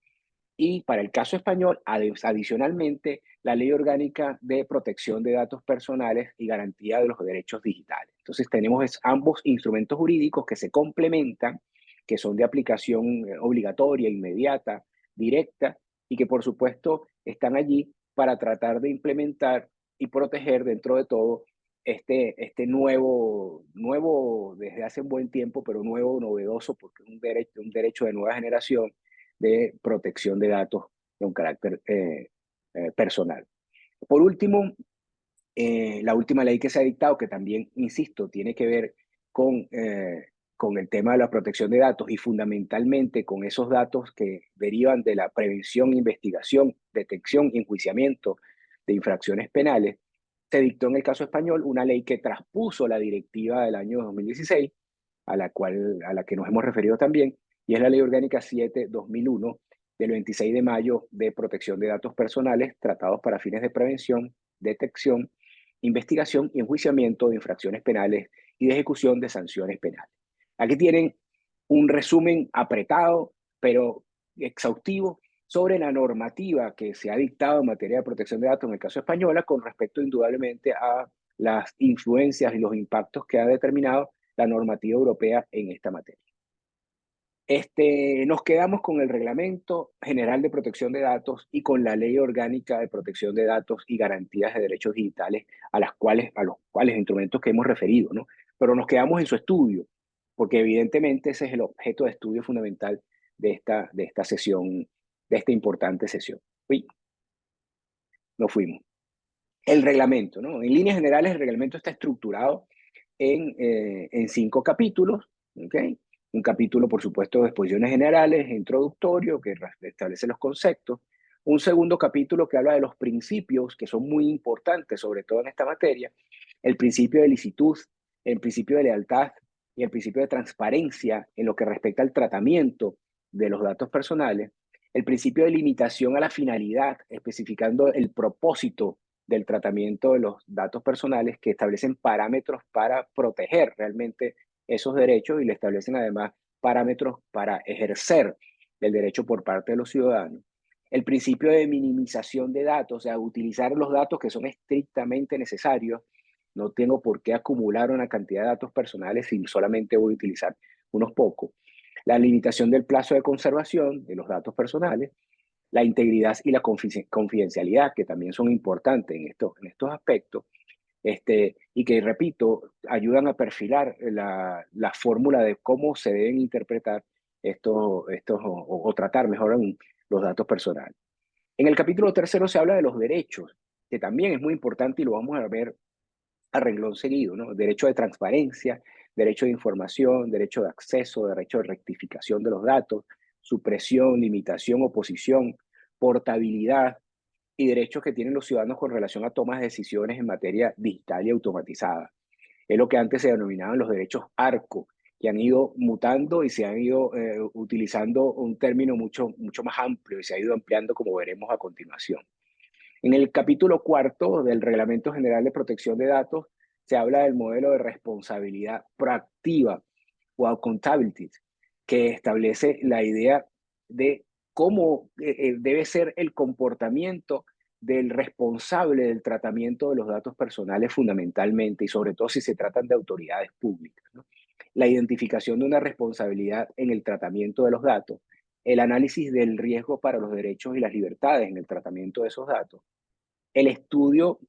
y para el caso español, adicionalmente, la Ley Orgánica de Protección de Datos Personales y Garantía de los Derechos Digitales. Entonces tenemos ambos instrumentos jurídicos que se complementan, que son de aplicación obligatoria, inmediata, directa, y que por supuesto están allí para tratar de implementar y proteger dentro de todo este nuevo desde hace un buen tiempo, pero nuevo, novedoso, porque es un derecho de nueva generación de protección de datos de un carácter personal. Por último, la última ley que se ha dictado, que también, insisto, tiene que ver con el tema de la protección de datos y fundamentalmente con esos datos que derivan de la prevención, investigación, detección y enjuiciamiento de infracciones penales, se dictó en el caso español una ley que traspuso la directiva del año 2016, a la que nos hemos referido también, y es la Ley Orgánica 7/2001 del 26 de mayo de protección de datos personales tratados para fines de prevención, detección, investigación y enjuiciamiento de infracciones penales y de ejecución de sanciones penales. Aquí tienen un resumen apretado, pero exhaustivo, sobre la normativa que se ha dictado en materia de protección de datos en el caso española, con respecto indudablemente a las influencias y los impactos que ha determinado la normativa europea en esta materia. Nos quedamos con el Reglamento General de Protección de Datos y con la Ley Orgánica de Protección de Datos y Garantías de Derechos Digitales, a los cuales instrumentos que hemos referido, ¿no? Pero nos quedamos en su estudio, porque evidentemente ese es el objeto de estudio fundamental de esta sesión, de esta importante sesión. Uy, nos fuimos. El reglamento, ¿no? En líneas generales, el reglamento está estructurado en 5 capítulos, ¿ok? Un capítulo, por supuesto, de exposiciones generales, introductorio, que establece los conceptos. Un segundo capítulo que habla de los principios, que son muy importantes, sobre todo en esta materia. el principio de licitud, el principio de lealtad y el principio de transparencia en lo que respecta al tratamiento de los datos personales, el principio de limitación a la finalidad, especificando el propósito del tratamiento de los datos personales, que establecen parámetros para proteger realmente esos derechos y le establecen además parámetros para ejercer el derecho por parte de los ciudadanos. El principio de minimización de datos, o sea, utilizar los datos que son estrictamente necesarios. No tengo por qué acumular una cantidad de datos personales si solamente voy a utilizar unos pocos. La limitación del plazo de conservación de los datos personales, la integridad y la confidencialidad, que también son importantes en estos aspectos, y que, repito, ayudan a perfilar la fórmula de cómo se deben interpretar o tratar mejor los datos personales. En el capítulo tercero se habla de los derechos, que también es muy importante y lo vamos a ver a renglón seguido, ¿no? Derecho de transparencia, derecho de información, derecho de acceso, derecho de rectificación de los datos, supresión, limitación, oposición, portabilidad y derechos que tienen los ciudadanos con relación a tomas de decisiones en materia digital y automatizada. Es lo que antes se denominaban los derechos ARCO, que han ido mutando y se han ido utilizando un término mucho más amplio y se ha ido ampliando, como veremos a continuación. En el capítulo cuarto del Reglamento General de Protección de Datos se habla del modelo de responsabilidad proactiva o accountability, que establece la idea de cómo debe ser el comportamiento del responsable del tratamiento de los datos personales fundamentalmente y sobre todo si se tratan de autoridades públicas, ¿no? La identificación de una responsabilidad en el tratamiento de los datos, el análisis del riesgo para los derechos y las libertades en el tratamiento de esos datos, el estudio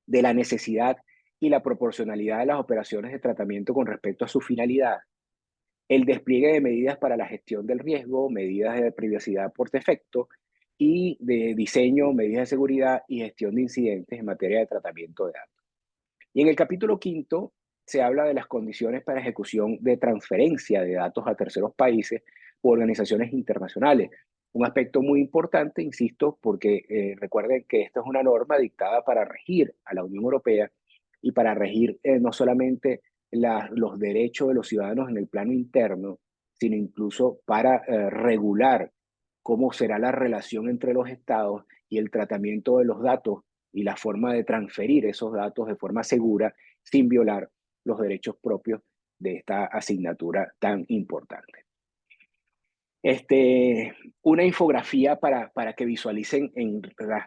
de la necesidad y la proporcionalidad de las operaciones de tratamiento con respecto a su finalidad, el despliegue de medidas para la gestión del riesgo, medidas de privacidad por defecto y de diseño, medidas de seguridad y gestión de incidentes en materia de tratamiento de datos. Y en el capítulo quinto se habla de las condiciones para ejecución de transferencia de datos a terceros países u organizaciones internacionales. Un aspecto muy importante, insisto, porque recuerden que esta es una norma dictada para regir a la Unión Europea y para regir no solamente los derechos de los ciudadanos en el plano interno, sino incluso para regular cómo será la relación entre los estados y el tratamiento de los datos y la forma de transferir esos datos de forma segura sin violar los derechos propios de esta asignatura tan importante. Una infografía para que visualicen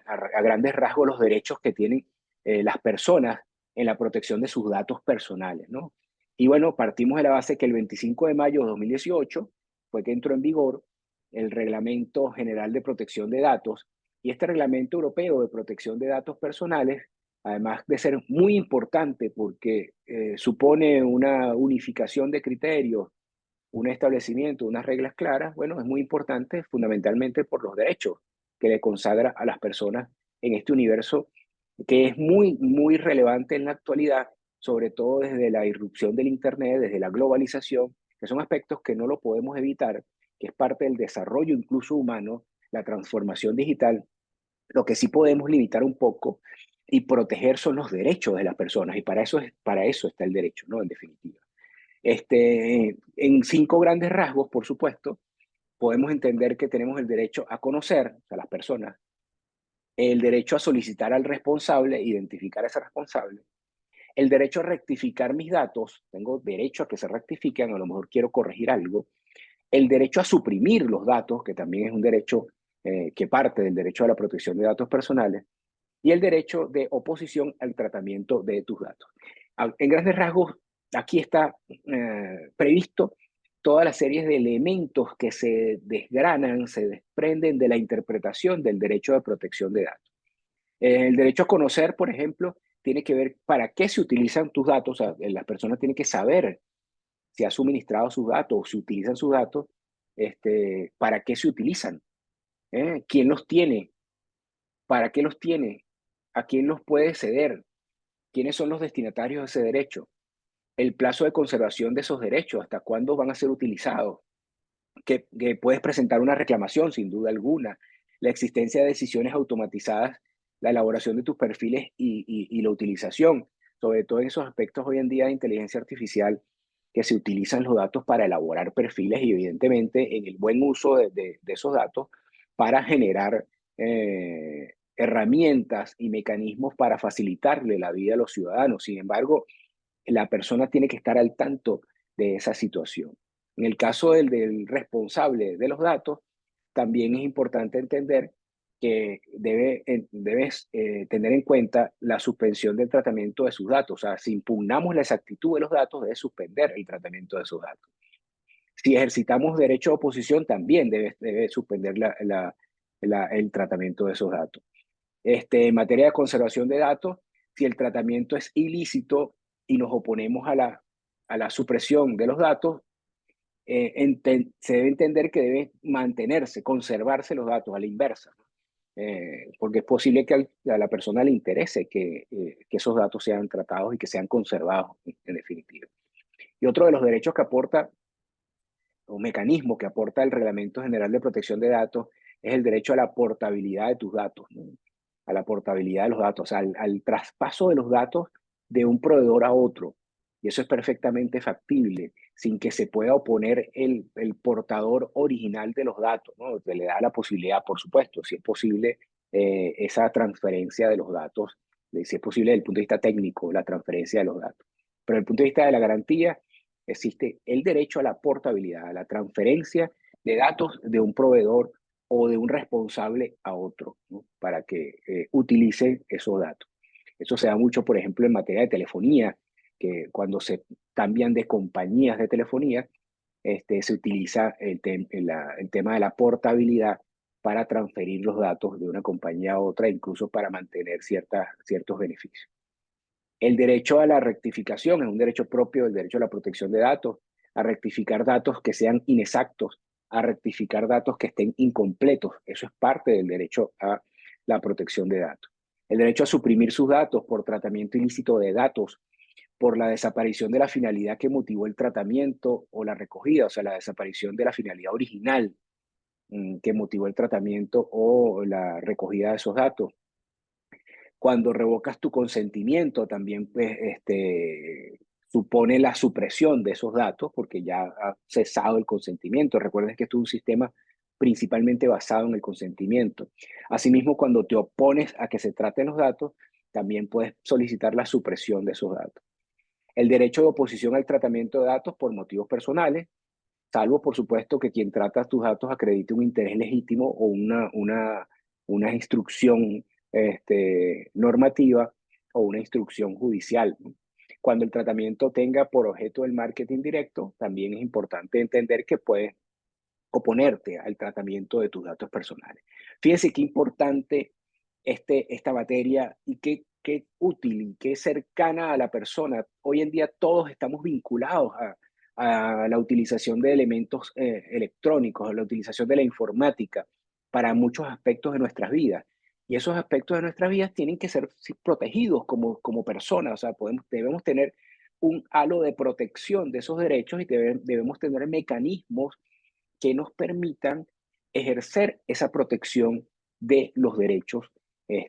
a grandes rasgos los derechos que tienen las personas en la protección de sus datos personales, ¿no? Y bueno, partimos de la base que el 25 de mayo de 2018 fue que entró en vigor el Reglamento General de Protección de Datos y este Reglamento Europeo de Protección de Datos Personales, además de ser muy importante porque supone una unificación de criterios, un establecimiento, unas reglas claras, bueno, es muy importante fundamentalmente por los derechos que le consagra a las personas en este universo que es muy relevante en la actualidad, sobre todo desde la irrupción del Internet, desde la globalización, que son aspectos que no lo podemos evitar, que es parte del desarrollo incluso humano, la transformación digital. Lo que sí podemos limitar un poco y proteger son los derechos de las personas, y para eso está el derecho, ¿no? En definitiva. En cinco grandes rasgos, por supuesto, podemos entender que tenemos el derecho a conocer a las personas, el derecho a solicitar al responsable, identificar a ese responsable, el derecho a rectificar mis datos, tengo derecho a que se rectifiquen, a lo mejor quiero corregir algo, el derecho a suprimir los datos, que también es un derecho que parte del derecho a la protección de datos personales, y el derecho de oposición al tratamiento de tus datos. En grandes rasgos, aquí está previsto toda la serie de elementos que se desgranan, se desprenden de la interpretación del derecho de protección de datos. El derecho a conocer, por ejemplo, tiene que ver para qué se utilizan tus datos. O sea, las personas tienen que saber si ha suministrado sus datos o si utilizan sus datos, para qué se utilizan, quién los tiene, para qué los tiene, a quién los puede ceder, quiénes son los destinatarios de ese derecho, el plazo de conservación de esos derechos, hasta cuándo van a ser utilizados, que puedes presentar una reclamación sin duda alguna, la existencia de decisiones automatizadas, la elaboración de tus perfiles y la utilización. sobre todo en esos aspectos hoy en día de inteligencia artificial, que se utilizan los datos para elaborar perfiles y evidentemente en el buen uso de esos datos para generar herramientas y mecanismos para facilitarle la vida a los ciudadanos. Sin embargo, la persona tiene que estar al tanto de esa situación. En el caso del responsable de los datos, también es importante entender que debes tener en cuenta la suspensión del tratamiento de sus datos. O sea, si impugnamos la exactitud de los datos, debe suspender el tratamiento de esos datos. Si ejercitamos derecho de oposición, también debe suspender el tratamiento de esos datos. En materia de conservación de datos, si el tratamiento es ilícito y nos oponemos a la supresión de los datos, se debe entender que debe mantenerse, conservarse los datos a la inversa, ¿no? Porque es posible que a la persona le interese que esos datos sean tratados y que sean conservados, en definitiva. Y otro de los derechos que aporta, o mecanismo que aporta el Reglamento General de Protección de Datos, es el derecho a la portabilidad de tus datos, ¿no? A la portabilidad de los datos, al traspaso de los datos de un proveedor a otro. Y eso es perfectamente factible, sin que se pueda oponer el portador original de los datos, ¿no? Se le da la posibilidad, por supuesto, si es posible, esa transferencia de los datos, si es posible desde el punto de vista técnico, la transferencia de los datos. Pero desde el punto de vista de la garantía, existe el derecho a la portabilidad, a la transferencia de datos de un proveedor o de un responsable a otro, ¿no? Para que utilice esos datos. Eso se da mucho, por ejemplo, en materia de telefonía, que cuando se cambian de compañías de telefonía, se utiliza el tema de la portabilidad para transferir los datos de una compañía a otra, incluso para mantener ciertos beneficios. El derecho a la rectificación es un derecho propio del derecho a la protección de datos, a rectificar datos que sean inexactos, a rectificar datos que estén incompletos. Eso es parte del derecho a la protección de datos. El derecho a suprimir sus datos por tratamiento ilícito de datos, por la desaparición de la finalidad que motivó el tratamiento o la recogida, o sea, la desaparición de la finalidad original que motivó el tratamiento o la recogida de esos datos. Cuando revocas tu consentimiento, también pues, supone la supresión de esos datos porque ya ha cesado el consentimiento. Recuerden que esto es un sistema principalmente basado en el consentimiento. Asimismo, cuando te opones a que se traten los datos, también puedes solicitar la supresión de esos datos. El derecho de oposición al tratamiento de datos por motivos personales, salvo por supuesto que quien trata tus datos acredite un interés legítimo o una instrucción normativa o una instrucción judicial, ¿no? Cuando el tratamiento tenga por objeto el marketing directo, también es importante entender que puedes oponerte al tratamiento de tus datos personales. Fíjense qué importante esta materia y qué útil y qué cercana a la persona. Hoy en día todos estamos vinculados a la utilización de elementos electrónicos, a la utilización de la informática para muchos aspectos de nuestras vidas. Y esos aspectos de nuestras vidas tienen que ser protegidos como personas. O sea, debemos tener un halo de protección de esos derechos y debemos tener mecanismos que nos permitan ejercer esa protección de los derechos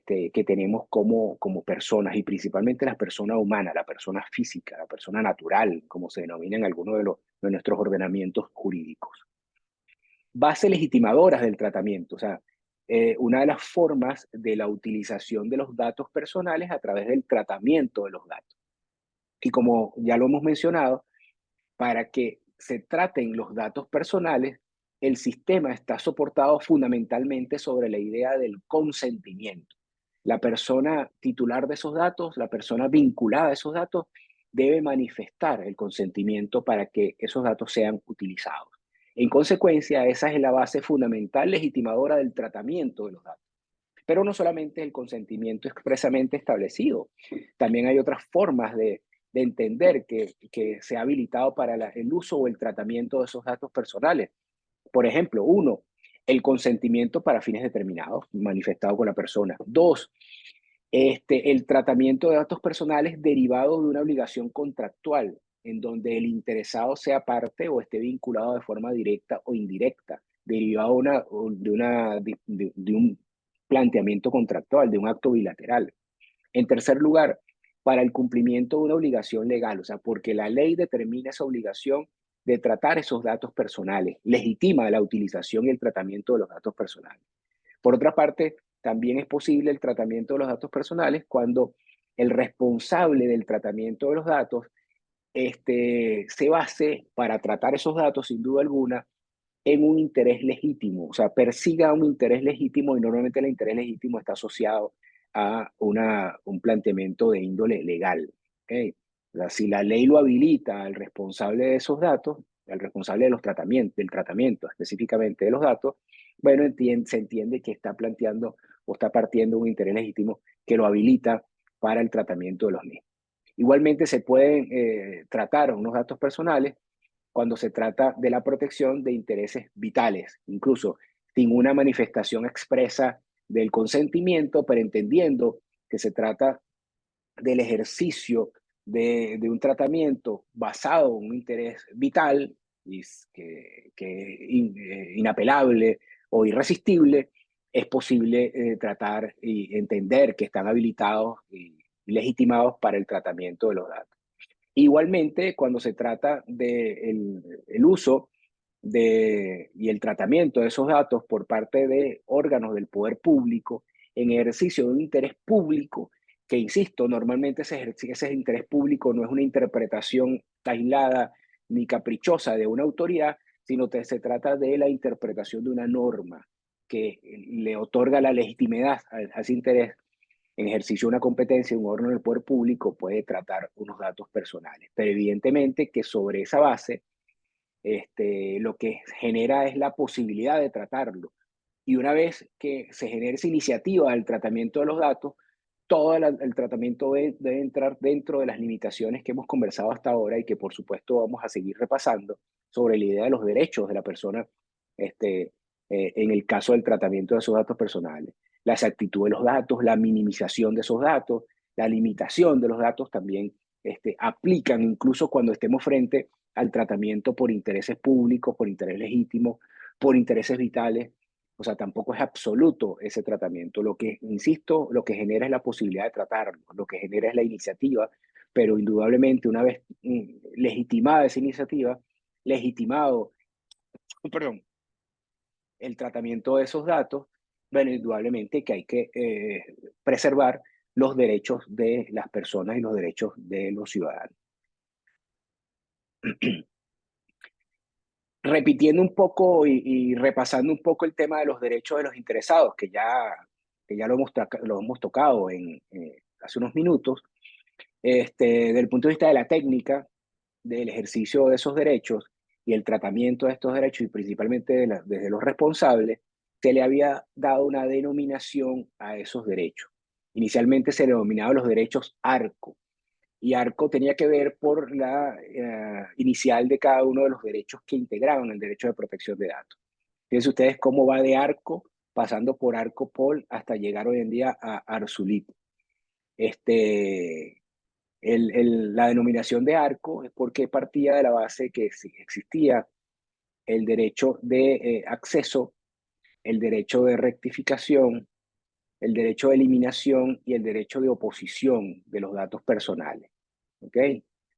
que tenemos como personas y principalmente la persona humana, la persona física, la persona natural, como se denomina en algunos de nuestros ordenamientos jurídicos. Bases legitimadoras del tratamiento, o sea, una de las formas de la utilización de los datos personales a través del tratamiento de los datos. Y como ya lo hemos mencionado, para que se traten los datos personales, el sistema está soportado fundamentalmente sobre la idea del consentimiento. La persona titular de esos datos, la persona vinculada a esos datos, debe manifestar el consentimiento para que esos datos sean utilizados. En consecuencia, esa es la base fundamental legitimadora del tratamiento de los datos. Pero no solamente el consentimiento expresamente establecido, también hay otras formas de entender que se ha habilitado para el uso o el tratamiento de esos datos personales. Por ejemplo, uno, el consentimiento para fines determinados, manifestado con la persona. Dos, el tratamiento de datos personales derivado de una obligación contractual, en donde el interesado sea parte o esté vinculado de forma directa o indirecta, derivado de un planteamiento contractual, de un acto bilateral. En tercer lugar, para el cumplimiento de una obligación legal, o sea, porque la ley determina esa obligación de tratar esos datos personales, legitima la utilización y el tratamiento de los datos personales. Por otra parte, también es posible el tratamiento de los datos personales cuando el responsable del tratamiento de los datos se base para tratar esos datos, sin duda alguna, en un interés legítimo, o sea, persiga un interés legítimo y normalmente el interés legítimo está asociado a un planteamiento de índole legal. ¿Okay? O sea, si la ley lo habilita al responsable de esos datos, al responsable de los tratamientos, del tratamiento específicamente de los datos, bueno, se entiende que está planteando o está partiendo un interés legítimo que lo habilita para el tratamiento de los mismos. Igualmente se pueden tratar unos datos personales cuando se trata de la protección de intereses vitales, incluso sin una manifestación expresa del consentimiento, pero entendiendo que se trata del ejercicio de un tratamiento basado en un interés vital y inapelable o irresistible, es posible tratar y entender que están habilitados y legitimados para el tratamiento de los datos. Igualmente, cuando se trata del el uso y el tratamiento de esos datos por parte de órganos del poder público en ejercicio de un interés público, que insisto, normalmente ese interés público no es una interpretación aislada ni caprichosa de una autoridad, sino que se trata de la interpretación de una norma que le otorga la legitimidad a ese interés en ejercicio de una competencia, un órgano del poder público puede tratar unos datos personales. Pero evidentemente que sobre esa base, lo que genera es la posibilidad de tratarlo. Y una vez que se genere esa iniciativa del tratamiento de los datos, todo el tratamiento debe entrar dentro de las limitaciones que hemos conversado hasta ahora y que por supuesto vamos a seguir repasando sobre la idea de los derechos de la persona en el caso del tratamiento de esos datos personales. La exactitud de los datos, la minimización de esos datos, la limitación de los datos también aplican incluso cuando estemos frente al tratamiento por intereses públicos, por interés legítimo, por intereses vitales. O sea, tampoco es absoluto ese tratamiento. Lo que, insisto, lo que genera es la posibilidad de tratarlo, lo que genera es la iniciativa, pero indudablemente una vez legitimada esa iniciativa, legitimado, perdón, el tratamiento de esos datos, bueno, indudablemente que hay que preservar los derechos de las personas y los derechos de los ciudadanos. Repitiendo un poco y repasando un poco el tema de los derechos de los interesados, que ya lo hemos tocado hace unos minutos, desde el punto de vista de la técnica, del ejercicio de esos derechos y el tratamiento de estos derechos, y principalmente desde los responsables, se le había dado una denominación a esos derechos. Inicialmente se denominaban los derechos ARCO, y ARCO tenía que ver por la inicial de cada uno de los derechos que integraban el derecho de protección de datos. Fíjense ustedes cómo va de ARCO, pasando por ARCOPOL, hasta llegar hoy en día a ARSULIP. Este, la denominación de ARCO es porque partía de la base que existía el derecho de acceso, el derecho de rectificación, el derecho de eliminación y el derecho de oposición de los datos personales. ¿Ok?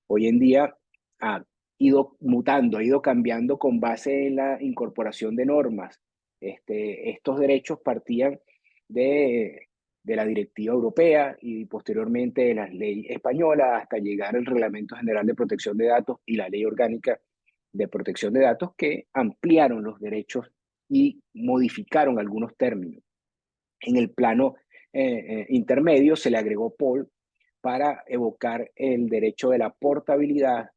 Hoy en día ha ido mutando, ha ido cambiando con base en la incorporación de normas. Estos derechos partían de, de la directiva europea y posteriormente de la ley española hasta llegar al Reglamento General de Protección de Datos y la Ley Orgánica de Protección de Datos que ampliaron los derechos y modificaron algunos términos. En el plano intermedio se le agregó POL para evocar el derecho de la portabilidad,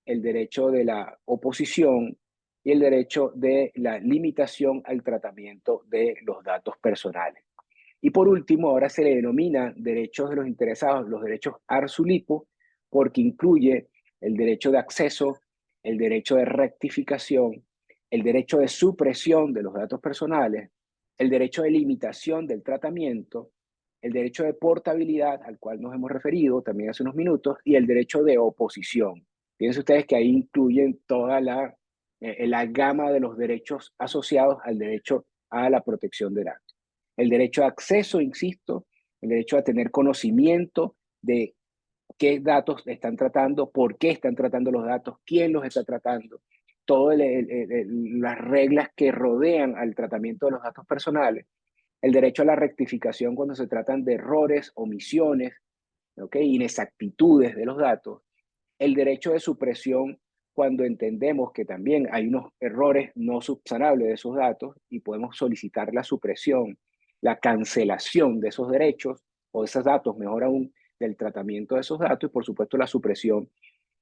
el derecho de la oposición y el derecho de la limitación al tratamiento de los datos personales. Y por último, ahora se le denomina derechos de los interesados, los derechos ARSULIPO, porque incluye el derecho de acceso, el derecho de rectificación, el derecho de supresión de los datos personales, el derecho de limitación del tratamiento, el derecho de portabilidad, al cual nos hemos referido también hace unos minutos, y el derecho de oposición. Fíjense ustedes que ahí incluyen toda la gama de los derechos asociados al derecho a la protección de datos. El derecho a acceso, insisto, el derecho a tener conocimiento de qué datos están tratando, por qué están tratando los datos, quién los está tratando, todas las reglas que rodean al tratamiento de los datos personales, el derecho a la rectificación cuando se tratan de errores, omisiones, ¿okay? Inexactitudes de los datos, el derecho de supresión cuando entendemos que también hay unos errores no subsanables de esos datos y podemos solicitar la supresión, la cancelación de esos derechos o de esos datos, mejor aún, del tratamiento de esos datos y por supuesto la supresión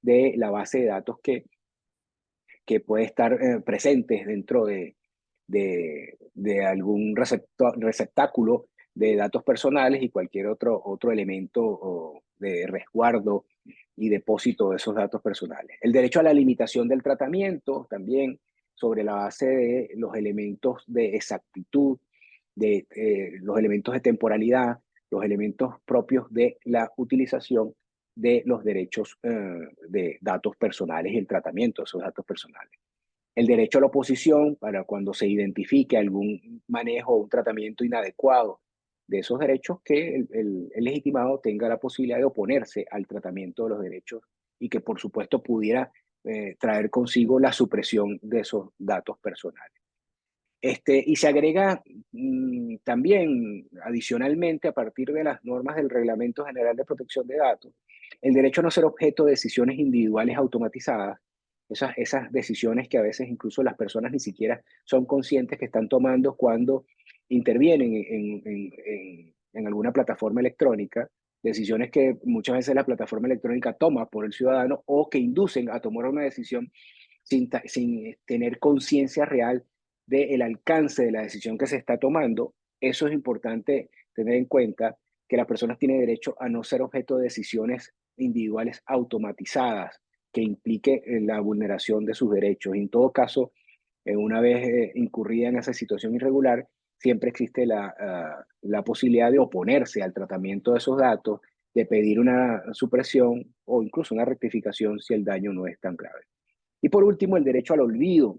de la base de datos que puede estar presentes dentro de algún receptáculo de datos personales y cualquier otro elemento de resguardo y depósito de esos datos personales. El derecho a la limitación del tratamiento también sobre la base de los elementos de exactitud, de los elementos de temporalidad, los elementos propios de la utilización de los derechos de datos personales y el tratamiento de esos datos personales. El derecho a la oposición para cuando se identifique algún manejo o un tratamiento inadecuado de esos derechos, que el legitimado tenga la posibilidad de oponerse al tratamiento de los derechos y que por supuesto pudiera traer consigo la supresión de esos datos personales. Y se agrega también, adicionalmente, a partir de las normas del Reglamento General de Protección de Datos, el derecho a no ser objeto de decisiones individuales automatizadas, esas decisiones que a veces incluso las personas ni siquiera son conscientes que están tomando cuando intervienen en alguna plataforma electrónica, decisiones que muchas veces la plataforma electrónica toma por el ciudadano o que inducen a tomar una decisión sin tener conciencia real del alcance de la decisión que se está tomando. Eso es importante tener en cuenta, que las personas tienen derecho a no ser objeto de decisiones individuales automatizadas que implique la vulneración de sus derechos. En todo caso, una vez incurrida en esa situación irregular, siempre existe la posibilidad de oponerse al tratamiento de esos datos, de pedir una supresión o incluso una rectificación si el daño no es tan grave. Y por último, el derecho al olvido,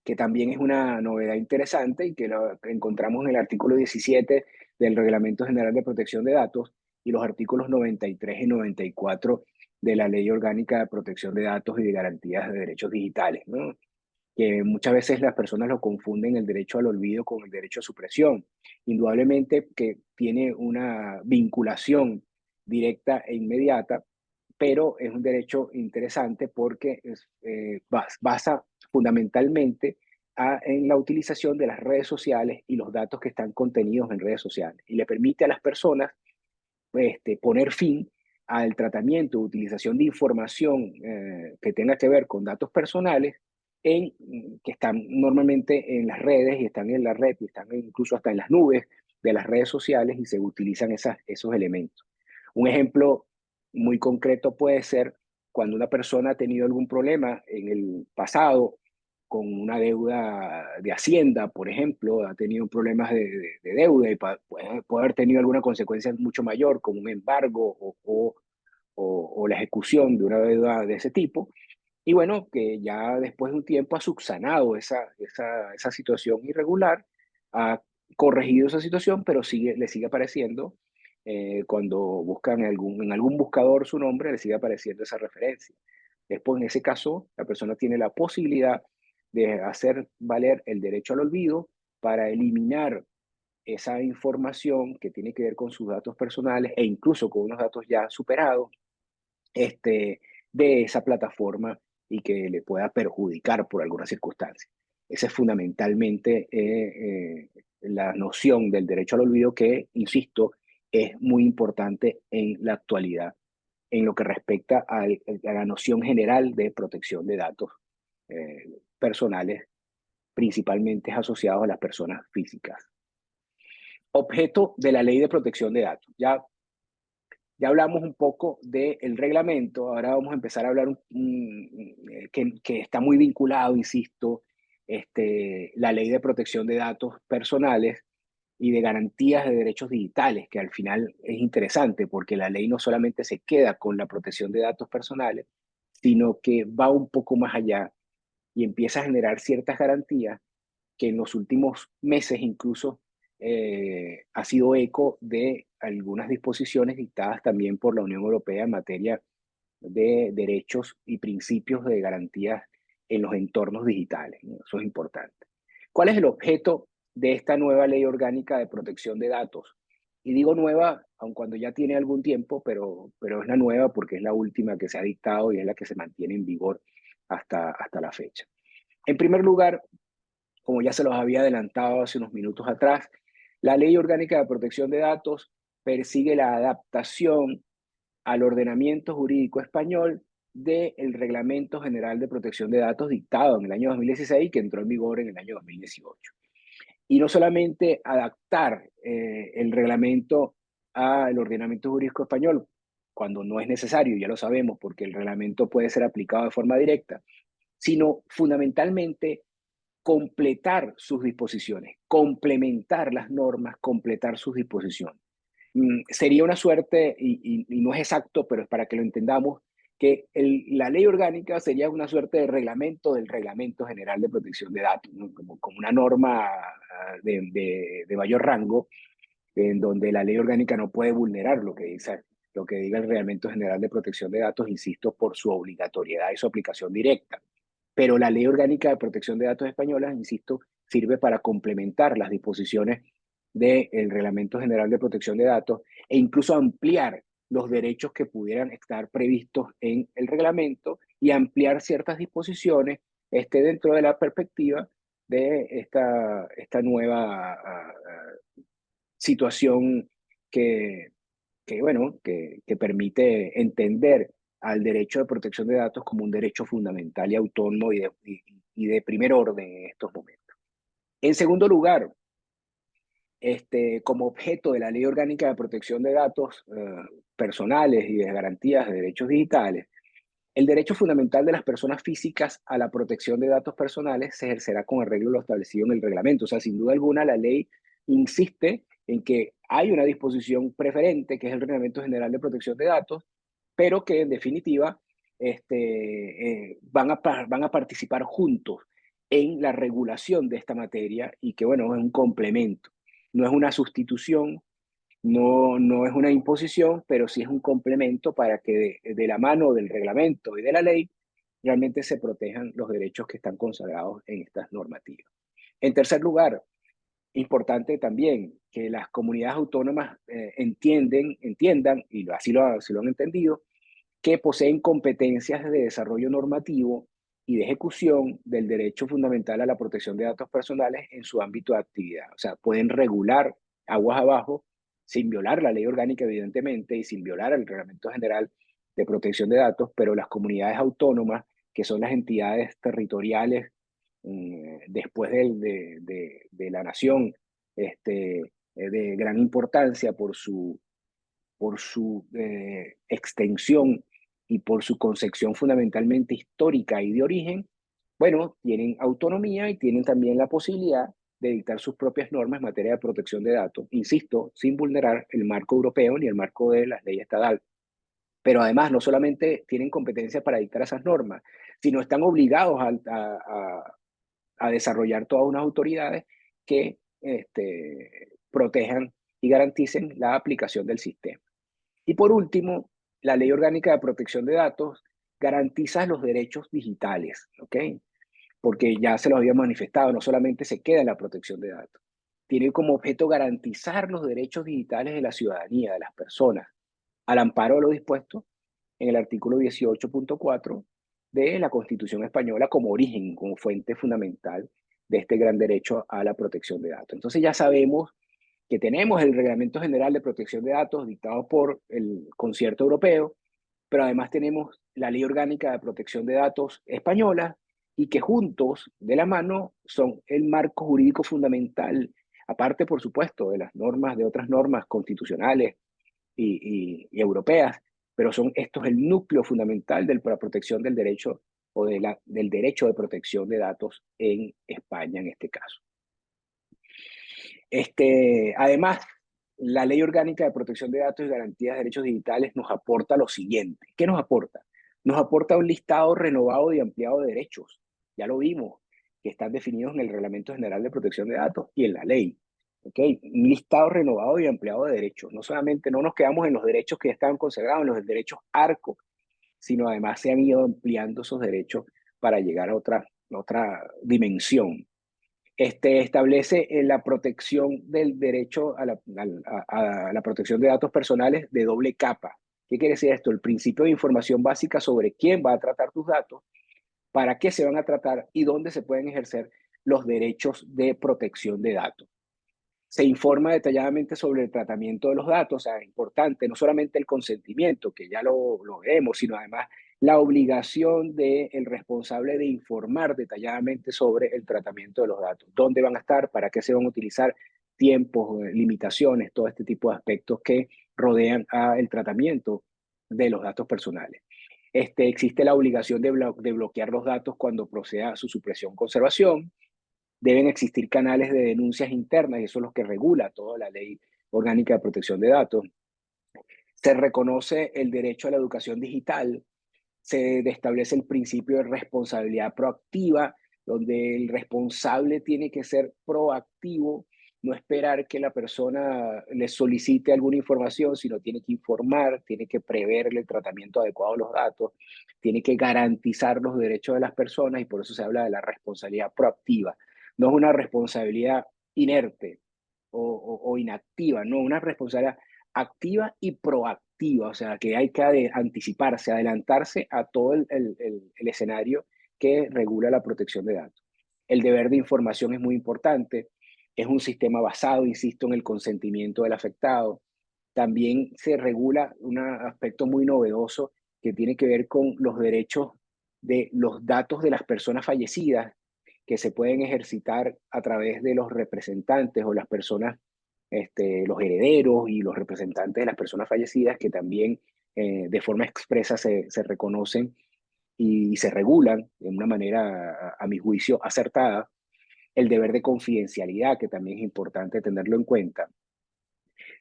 que también es una novedad interesante y que lo encontramos en el artículo 17 del Reglamento General de Protección de Datos y los artículos 93 y 94 de la Ley Orgánica de Protección de Datos y de Garantías de Derechos Digitales, ¿no? Que muchas veces las personas lo confunden el derecho al olvido con el derecho a supresión. Indudablemente que tiene una vinculación directa e inmediata, pero es un derecho interesante porque basa fundamentalmente en la utilización de las redes sociales y los datos que están contenidos en redes sociales y le permite a las personas poner fin al tratamiento, utilización de información que tenga que ver con datos personales que están normalmente en las redes y están en la red y están incluso hasta en las nubes de las redes sociales y se utilizan esos elementos. Un ejemplo muy concreto puede ser cuando una persona ha tenido algún problema en el pasado con una deuda de Hacienda, por ejemplo, ha tenido problemas de deuda y puede haber tenido alguna consecuencia mucho mayor, como un embargo o la ejecución de una deuda de ese tipo. Y bueno, que ya después de un tiempo ha subsanado esa situación irregular, ha corregido esa situación, pero le sigue apareciendo, cuando buscan en algún buscador su nombre, le sigue apareciendo esa referencia. Después, en ese caso, la persona tiene la posibilidad de hacer valer el derecho al olvido para eliminar esa información que tiene que ver con sus datos personales e incluso con unos datos ya superados, este, de esa plataforma y que le pueda perjudicar por alguna circunstancia. Esa es fundamentalmente la noción del derecho al olvido que, insisto, es muy importante en la actualidad en lo que respecta a la noción general de protección de datos personales, principalmente asociados a las personas físicas. Objeto de la Ley de Protección de Datos. Ya hablamos un poco del reglamento, ahora vamos a empezar a hablar que está muy vinculado, insisto, la Ley de Protección de Datos Personales y de garantías de derechos digitales, que al final es interesante porque la ley no solamente se queda con la protección de datos personales, sino que va un poco más allá y empieza a generar ciertas garantías que en los últimos meses incluso ha sido eco de algunas disposiciones dictadas también por la Unión Europea en materia de derechos y principios de garantías en los entornos digitales, ¿no? Eso es importante. ¿Cuál es el objeto de esta nueva ley orgánica de protección de datos? Y digo nueva, aun cuando ya tiene algún tiempo, pero es la nueva porque es la última que se ha dictado y es la que se mantiene en vigor hasta la fecha. En primer lugar, como ya se los había adelantado hace unos minutos atrás, la Ley Orgánica de Protección de Datos persigue la adaptación al ordenamiento jurídico español del Reglamento General de Protección de Datos dictado en el año 2016 y que entró en vigor en el año 2018. Y no solamente adaptar el reglamento al ordenamiento jurídico español, cuando no es necesario, ya lo sabemos, porque el reglamento puede ser aplicado de forma directa, sino fundamentalmente completar sus disposiciones, complementar las normas, completar sus disposiciones. Sería una suerte, y no es exacto, pero es para que lo entendamos, que la ley orgánica sería una suerte de reglamento del Reglamento General de Protección de Datos, ¿no? Como una norma de mayor rango, en donde la ley orgánica no puede vulnerar lo que diga el Reglamento General de Protección de Datos, insisto, por su obligatoriedad y su aplicación directa. Pero la Ley Orgánica de Protección de Datos española, insisto, sirve para complementar las disposiciones del Reglamento General de Protección de Datos e incluso ampliar los derechos que pudieran estar previstos en el reglamento y ampliar ciertas disposiciones dentro de la perspectiva de esta nueva situación que, que permite entender al derecho de protección de datos como un derecho fundamental y autónomo y de primer orden en estos momentos. En segundo lugar, como objeto de la Ley Orgánica de Protección de Datos personales y de garantías de derechos digitales, el derecho fundamental de las personas físicas a la protección de datos personales se ejercerá con arreglo a lo establecido en el reglamento. O sea, sin duda alguna, la ley insiste en que hay una disposición preferente, que es el Reglamento General de Protección de Datos, pero que en definitiva van a participar juntos en la regulación de esta materia y que, bueno, es un complemento, no es una sustitución, no es una imposición, pero sí es un complemento para que de la mano del reglamento y de la ley realmente se protejan los derechos que están consagrados en estas normativas. En tercer lugar, importante también que las comunidades autónomas entiendan, y así lo han entendido, que poseen competencias de desarrollo normativo y de ejecución del derecho fundamental a la protección de datos personales en su ámbito de actividad. O sea, pueden regular aguas abajo sin violar la ley orgánica, evidentemente, y sin violar el Reglamento General de Protección de Datos, pero las comunidades autónomas, que son las entidades territoriales después de la nación, de gran importancia por su extensión y por su concepción fundamentalmente histórica y de origen, bueno, tienen autonomía y tienen también la posibilidad de dictar sus propias normas en materia de protección de datos, insisto, sin vulnerar el marco europeo ni el marco de las leyes estatales. Pero además, no solamente tienen competencia para dictar esas normas, sino están obligados a desarrollar todas unas autoridades que protejan y garanticen la aplicación del sistema. Y por último, la Ley Orgánica de Protección de Datos garantiza los derechos digitales, ¿ok? Porque ya se los había manifestado, no solamente se queda en la protección de datos, tiene como objeto garantizar los derechos digitales de la ciudadanía, de las personas, al amparo de lo dispuesto en el artículo 18.4 de la Constitución Española como origen, como fuente fundamental de este gran derecho a la protección de datos. Entonces ya sabemos que tenemos el Reglamento General de Protección de Datos dictado por el Concierto Europeo, pero además tenemos la Ley Orgánica de Protección de Datos española y que juntos, de la mano, son el marco jurídico fundamental, aparte, por supuesto, de las normas, de otras normas constitucionales y europeas, pero son estos el núcleo fundamental de la protección del derecho o del derecho de protección de datos en España en este caso. Además, la Ley Orgánica de Protección de Datos y Garantías de Derechos Digitales nos aporta lo siguiente. ¿Qué nos aporta? Nos aporta un listado renovado y ampliado de derechos. Ya lo vimos, que están definidos en el Reglamento General de Protección de Datos y en la ley. ¿ok? Un listado renovado y ampliado de derechos. No solamente no nos quedamos en los derechos que ya estaban consagrados, en los derechos ARCO, sino además se han ido ampliando esos derechos para llegar a otra dimensión. Establece la protección del derecho a la protección de datos personales de doble capa. ¿Qué quiere decir esto? El principio de información básica sobre quién va a tratar tus datos, para qué se van a tratar y dónde se pueden ejercer los derechos de protección de datos. Se informa detalladamente sobre el tratamiento de los datos, o sea, es importante, no solamente el consentimiento, que ya lo vemos, sino además la obligación del responsable de informar detalladamente sobre el tratamiento de los datos, dónde van a estar, para qué se van a utilizar, tiempos, limitaciones, todo este tipo de aspectos que rodean el tratamiento de los datos personales. Existe la obligación de bloquear los datos cuando proceda a su supresión o conservación. Deben existir canales de denuncias internas, y eso es lo que regula toda la ley orgánica de protección de datos. Se reconoce el derecho a la educación digital, se establece el principio de responsabilidad proactiva, donde el responsable tiene que ser proactivo, no esperar que la persona le solicite alguna información, sino tiene que informar, tiene que prever el tratamiento adecuado de los datos, tiene que garantizar los derechos de las personas, y por eso se habla de la responsabilidad proactiva. No es una responsabilidad inerte o inactiva, no, una responsabilidad activa y proactiva, o sea, que hay que anticiparse, adelantarse a todo el escenario que regula la protección de datos. El deber de información es muy importante, es un sistema basado, insisto, en el consentimiento del afectado. También se regula un aspecto muy novedoso que tiene que ver con los derechos de los datos de las personas fallecidas, que se pueden ejercitar a través de los representantes o las personas, los herederos y los representantes de las personas fallecidas, que también de forma expresa se reconocen y se regulan de una manera, a mi juicio, acertada. El deber de confidencialidad, que también es importante tenerlo en cuenta.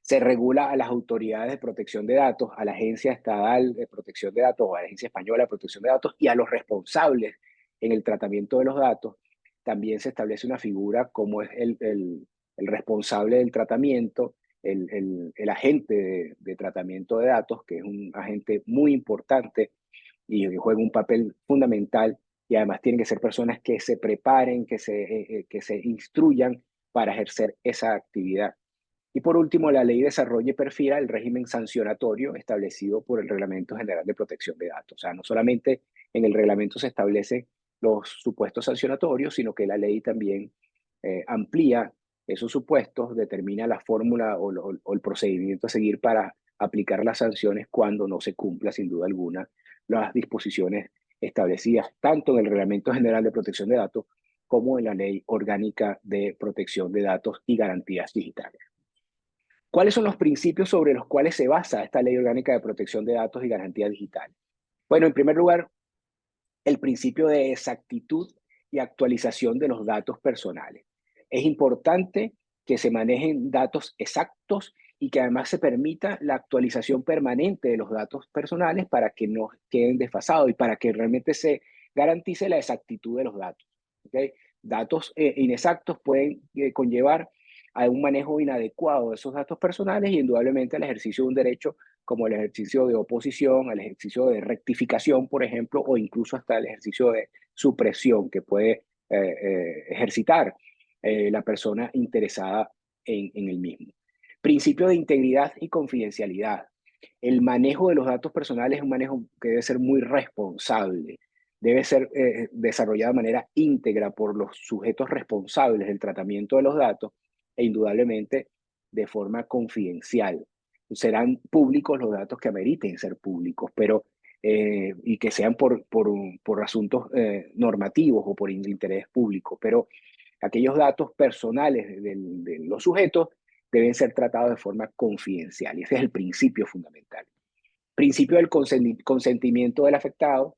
Se regula a las autoridades de protección de datos, a la Agencia Estatal de Protección de Datos o a la Agencia Española de Protección de Datos, y a los responsables en el tratamiento de los datos. También se establece una figura como es el responsable del tratamiento, el agente de tratamiento de datos, que es un agente muy importante y que juega un papel fundamental, y además tienen que ser personas que se preparen, que se instruyan para ejercer esa actividad. Y por último, la ley desarrolla y perfila el régimen sancionatorio establecido por el Reglamento General de Protección de Datos. O sea, no solamente en el reglamento se establecen los supuestos sancionatorios, sino que la ley también amplía esos supuestos, determina la fórmula o el procedimiento a seguir para aplicar las sanciones cuando no se cumpla, sin duda alguna, las disposiciones establecidas tanto en el Reglamento General de Protección de Datos como en la Ley Orgánica de Protección de Datos y Garantías Digitales. ¿Cuáles son los principios sobre los cuales se basa esta Ley Orgánica de Protección de Datos y Garantía Digital? Bueno, en primer lugar, el principio de exactitud y actualización de los datos personales. Es importante que se manejen datos exactos y que además se permita la actualización permanente de los datos personales para que no queden desfasados y para que realmente se garantice la exactitud de los datos. ¿Okay? Datos inexactos pueden conllevar a un manejo inadecuado de esos datos personales y indudablemente al ejercicio de un derecho como el ejercicio de oposición, el ejercicio de rectificación, por ejemplo, o incluso hasta el ejercicio de supresión que puede ejercitar la persona interesada en el mismo. Principio de integridad y confidencialidad. El manejo de los datos personales es un manejo que debe ser muy responsable, debe ser desarrollado de manera íntegra por los sujetos responsables del tratamiento de los datos e indudablemente de forma confidencial. Serán públicos los datos que ameriten ser públicos, pero y que sean por asuntos normativos o por interés público, pero aquellos datos personales de los sujetos deben ser tratados de forma confidencial, y ese es el principio fundamental. Principio del consentimiento del afectado,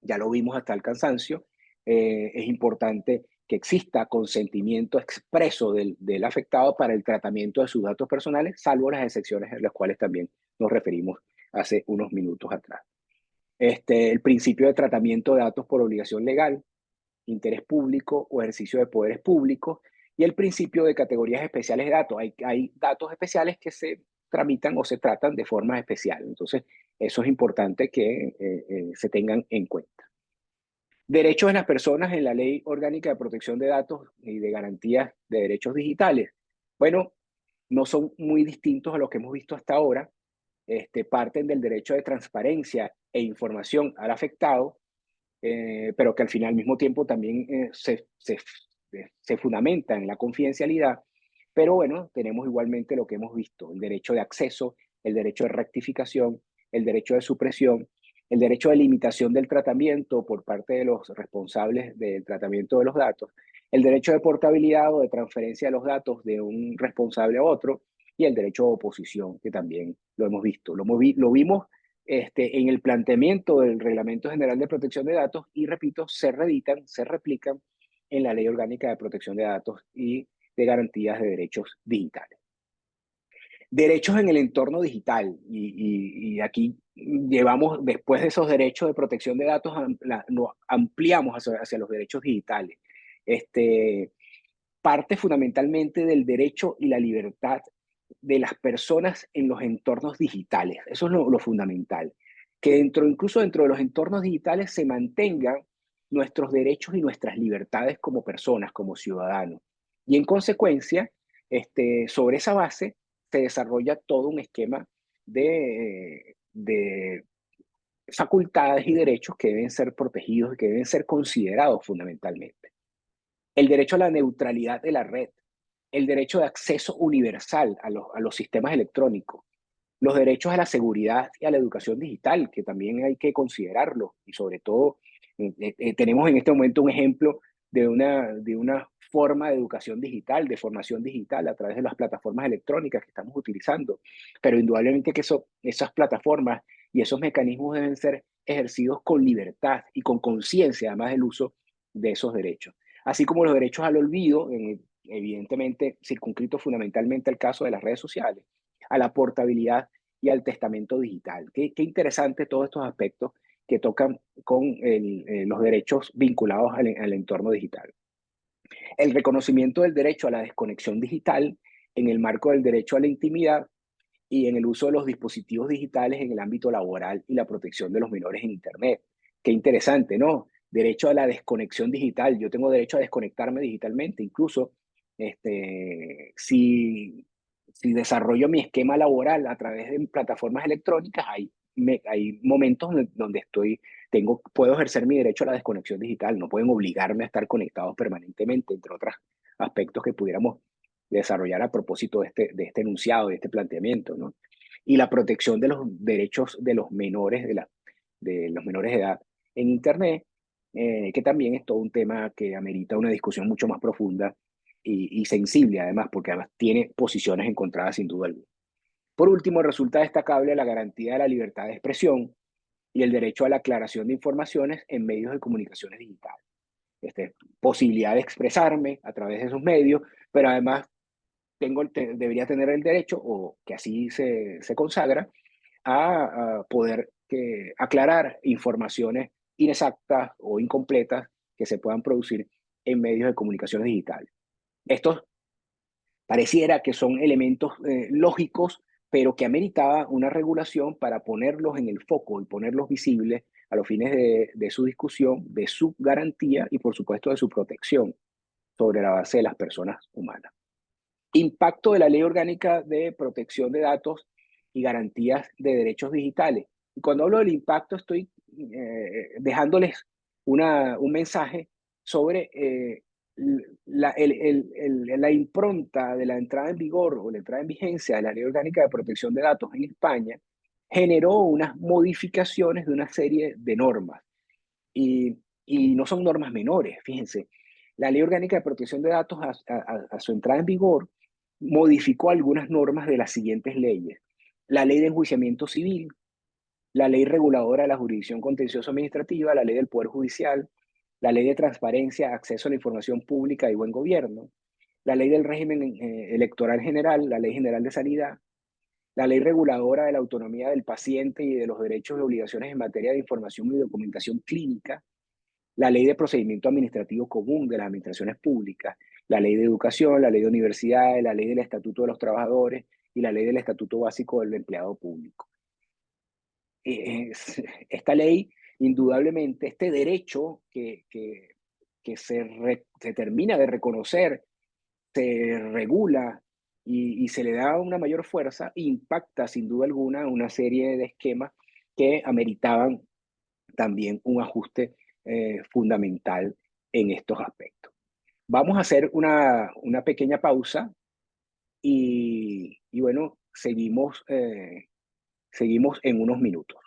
ya lo vimos hasta el cansancio. Es importante que exista consentimiento expreso del afectado para el tratamiento de sus datos personales, salvo las excepciones en las cuales también nos referimos hace unos minutos atrás. El principio de tratamiento de datos por obligación legal, interés público o ejercicio de poderes públicos, y el principio de categorías especiales de datos. Hay datos especiales que se tramitan o se tratan de forma especial. Entonces, eso es importante que se tengan en cuenta. Derechos de las personas en la Ley Orgánica de Protección de Datos y de Garantías de Derechos Digitales. Bueno, no son muy distintos a los que hemos visto hasta ahora. Parten del derecho de transparencia e información al afectado, pero que al final, al mismo tiempo, también se fundamenta en la confidencialidad. Pero bueno, tenemos igualmente lo que hemos visto, el derecho de acceso, el derecho de rectificación, el derecho de supresión, el derecho de limitación del tratamiento por parte de los responsables del tratamiento de los datos, el derecho de portabilidad o de transferencia de los datos de un responsable a otro, y el derecho de oposición, que también lo hemos visto. Lo vimos en el planteamiento del Reglamento General de Protección de Datos y, repito, se reeditan, se replican en la Ley Orgánica de Protección de Datos y de Garantías de Derechos Digitales. Derechos en el entorno digital, y aquí llevamos, después de esos derechos de protección de datos, nos ampliamos hacia los derechos digitales. Parte fundamentalmente del derecho y la libertad de las personas en los entornos digitales. Eso es lo fundamental. Que incluso dentro de los entornos digitales se mantengan nuestros derechos y nuestras libertades como personas, como ciudadanos. Y en consecuencia, sobre esa base se desarrolla todo un esquema de facultades y derechos que deben ser protegidos y que deben ser considerados fundamentalmente. El derecho a la neutralidad de la red, el derecho de acceso universal a los sistemas electrónicos, los derechos a la seguridad y a la educación digital, que también hay que considerarlo. Y sobre todo, tenemos en este momento un ejemplo de una forma de educación digital, de formación digital a través de las plataformas electrónicas que estamos utilizando. Pero indudablemente que esas plataformas y esos mecanismos deben ser ejercidos con libertad y con conciencia, además del uso de esos derechos. Así como los derechos al olvido, evidentemente circunscritos fundamentalmente al caso de las redes sociales, a la portabilidad y al testamento digital. Qué interesante todos estos aspectos que tocan con los derechos vinculados al entorno digital. El reconocimiento del derecho a la desconexión digital en el marco del derecho a la intimidad y en el uso de los dispositivos digitales en el ámbito laboral y la protección de los menores en Internet. Qué interesante, ¿no? Derecho a la desconexión digital. Yo tengo derecho a desconectarme digitalmente, incluso si desarrollo mi esquema laboral a través de plataformas electrónicas, hay momentos donde puedo ejercer mi derecho a la desconexión digital. No pueden obligarme a estar conectados permanentemente, entre otros aspectos que pudiéramos desarrollar a propósito de este enunciado, de este planteamiento, ¿no? Y la protección de los derechos de los menores de los menores de edad en Internet, que también es todo un tema que amerita una discusión mucho más profunda y sensible, además, porque además tiene posiciones encontradas sin duda alguna. Por último, resulta destacable la garantía de la libertad de expresión y el derecho a la aclaración de informaciones en medios de comunicaciones digitales. Posibilidad de expresarme a través de esos medios, pero además debería tener el derecho, o que así se consagra, a poder aclarar informaciones inexactas o incompletas que se puedan producir en medios de comunicaciones digitales. Estos pareciera que son elementos lógicos, pero que ameritaba una regulación para ponerlos en el foco y ponerlos visibles a los fines de su discusión, de su garantía y, por supuesto, de su protección sobre la base de las personas humanas. Impacto de la Ley Orgánica de Protección de Datos y Garantías de Derechos Digitales. Y cuando hablo del impacto, estoy dejándoles un mensaje sobre la impronta de la entrada en vigor o la entrada en vigencia de la Ley Orgánica de Protección de Datos en España. Generó unas modificaciones de una serie de normas. Y, y no son normas menores, fíjense. La Ley Orgánica de Protección de Datos, a su entrada en vigor, modificó algunas normas de las siguientes leyes: la Ley de Enjuiciamiento Civil, la Ley Reguladora de la Jurisdicción Contencioso Administrativa, la Ley del Poder Judicial, la Ley de Transparencia, Acceso a la Información Pública y Buen Gobierno, la Ley del Régimen Electoral General, la Ley General de Sanidad, la Ley Reguladora de la Autonomía del Paciente y de los Derechos y Obligaciones en materia de información y documentación clínica, la Ley de Procedimiento Administrativo Común de las Administraciones Públicas la ley de educación, la ley de universidades, la ley del Estatuto de los Trabajadores y la ley del Estatuto Básico del Empleado Público. Esta ley, indudablemente, este derecho que se termina de reconocer, se regula y se le da una mayor fuerza, impacta sin duda alguna una serie de esquemas que ameritaban también un ajuste fundamental en estos aspectos. Vamos a hacer una pequeña pausa y bueno, seguimos en unos minutos.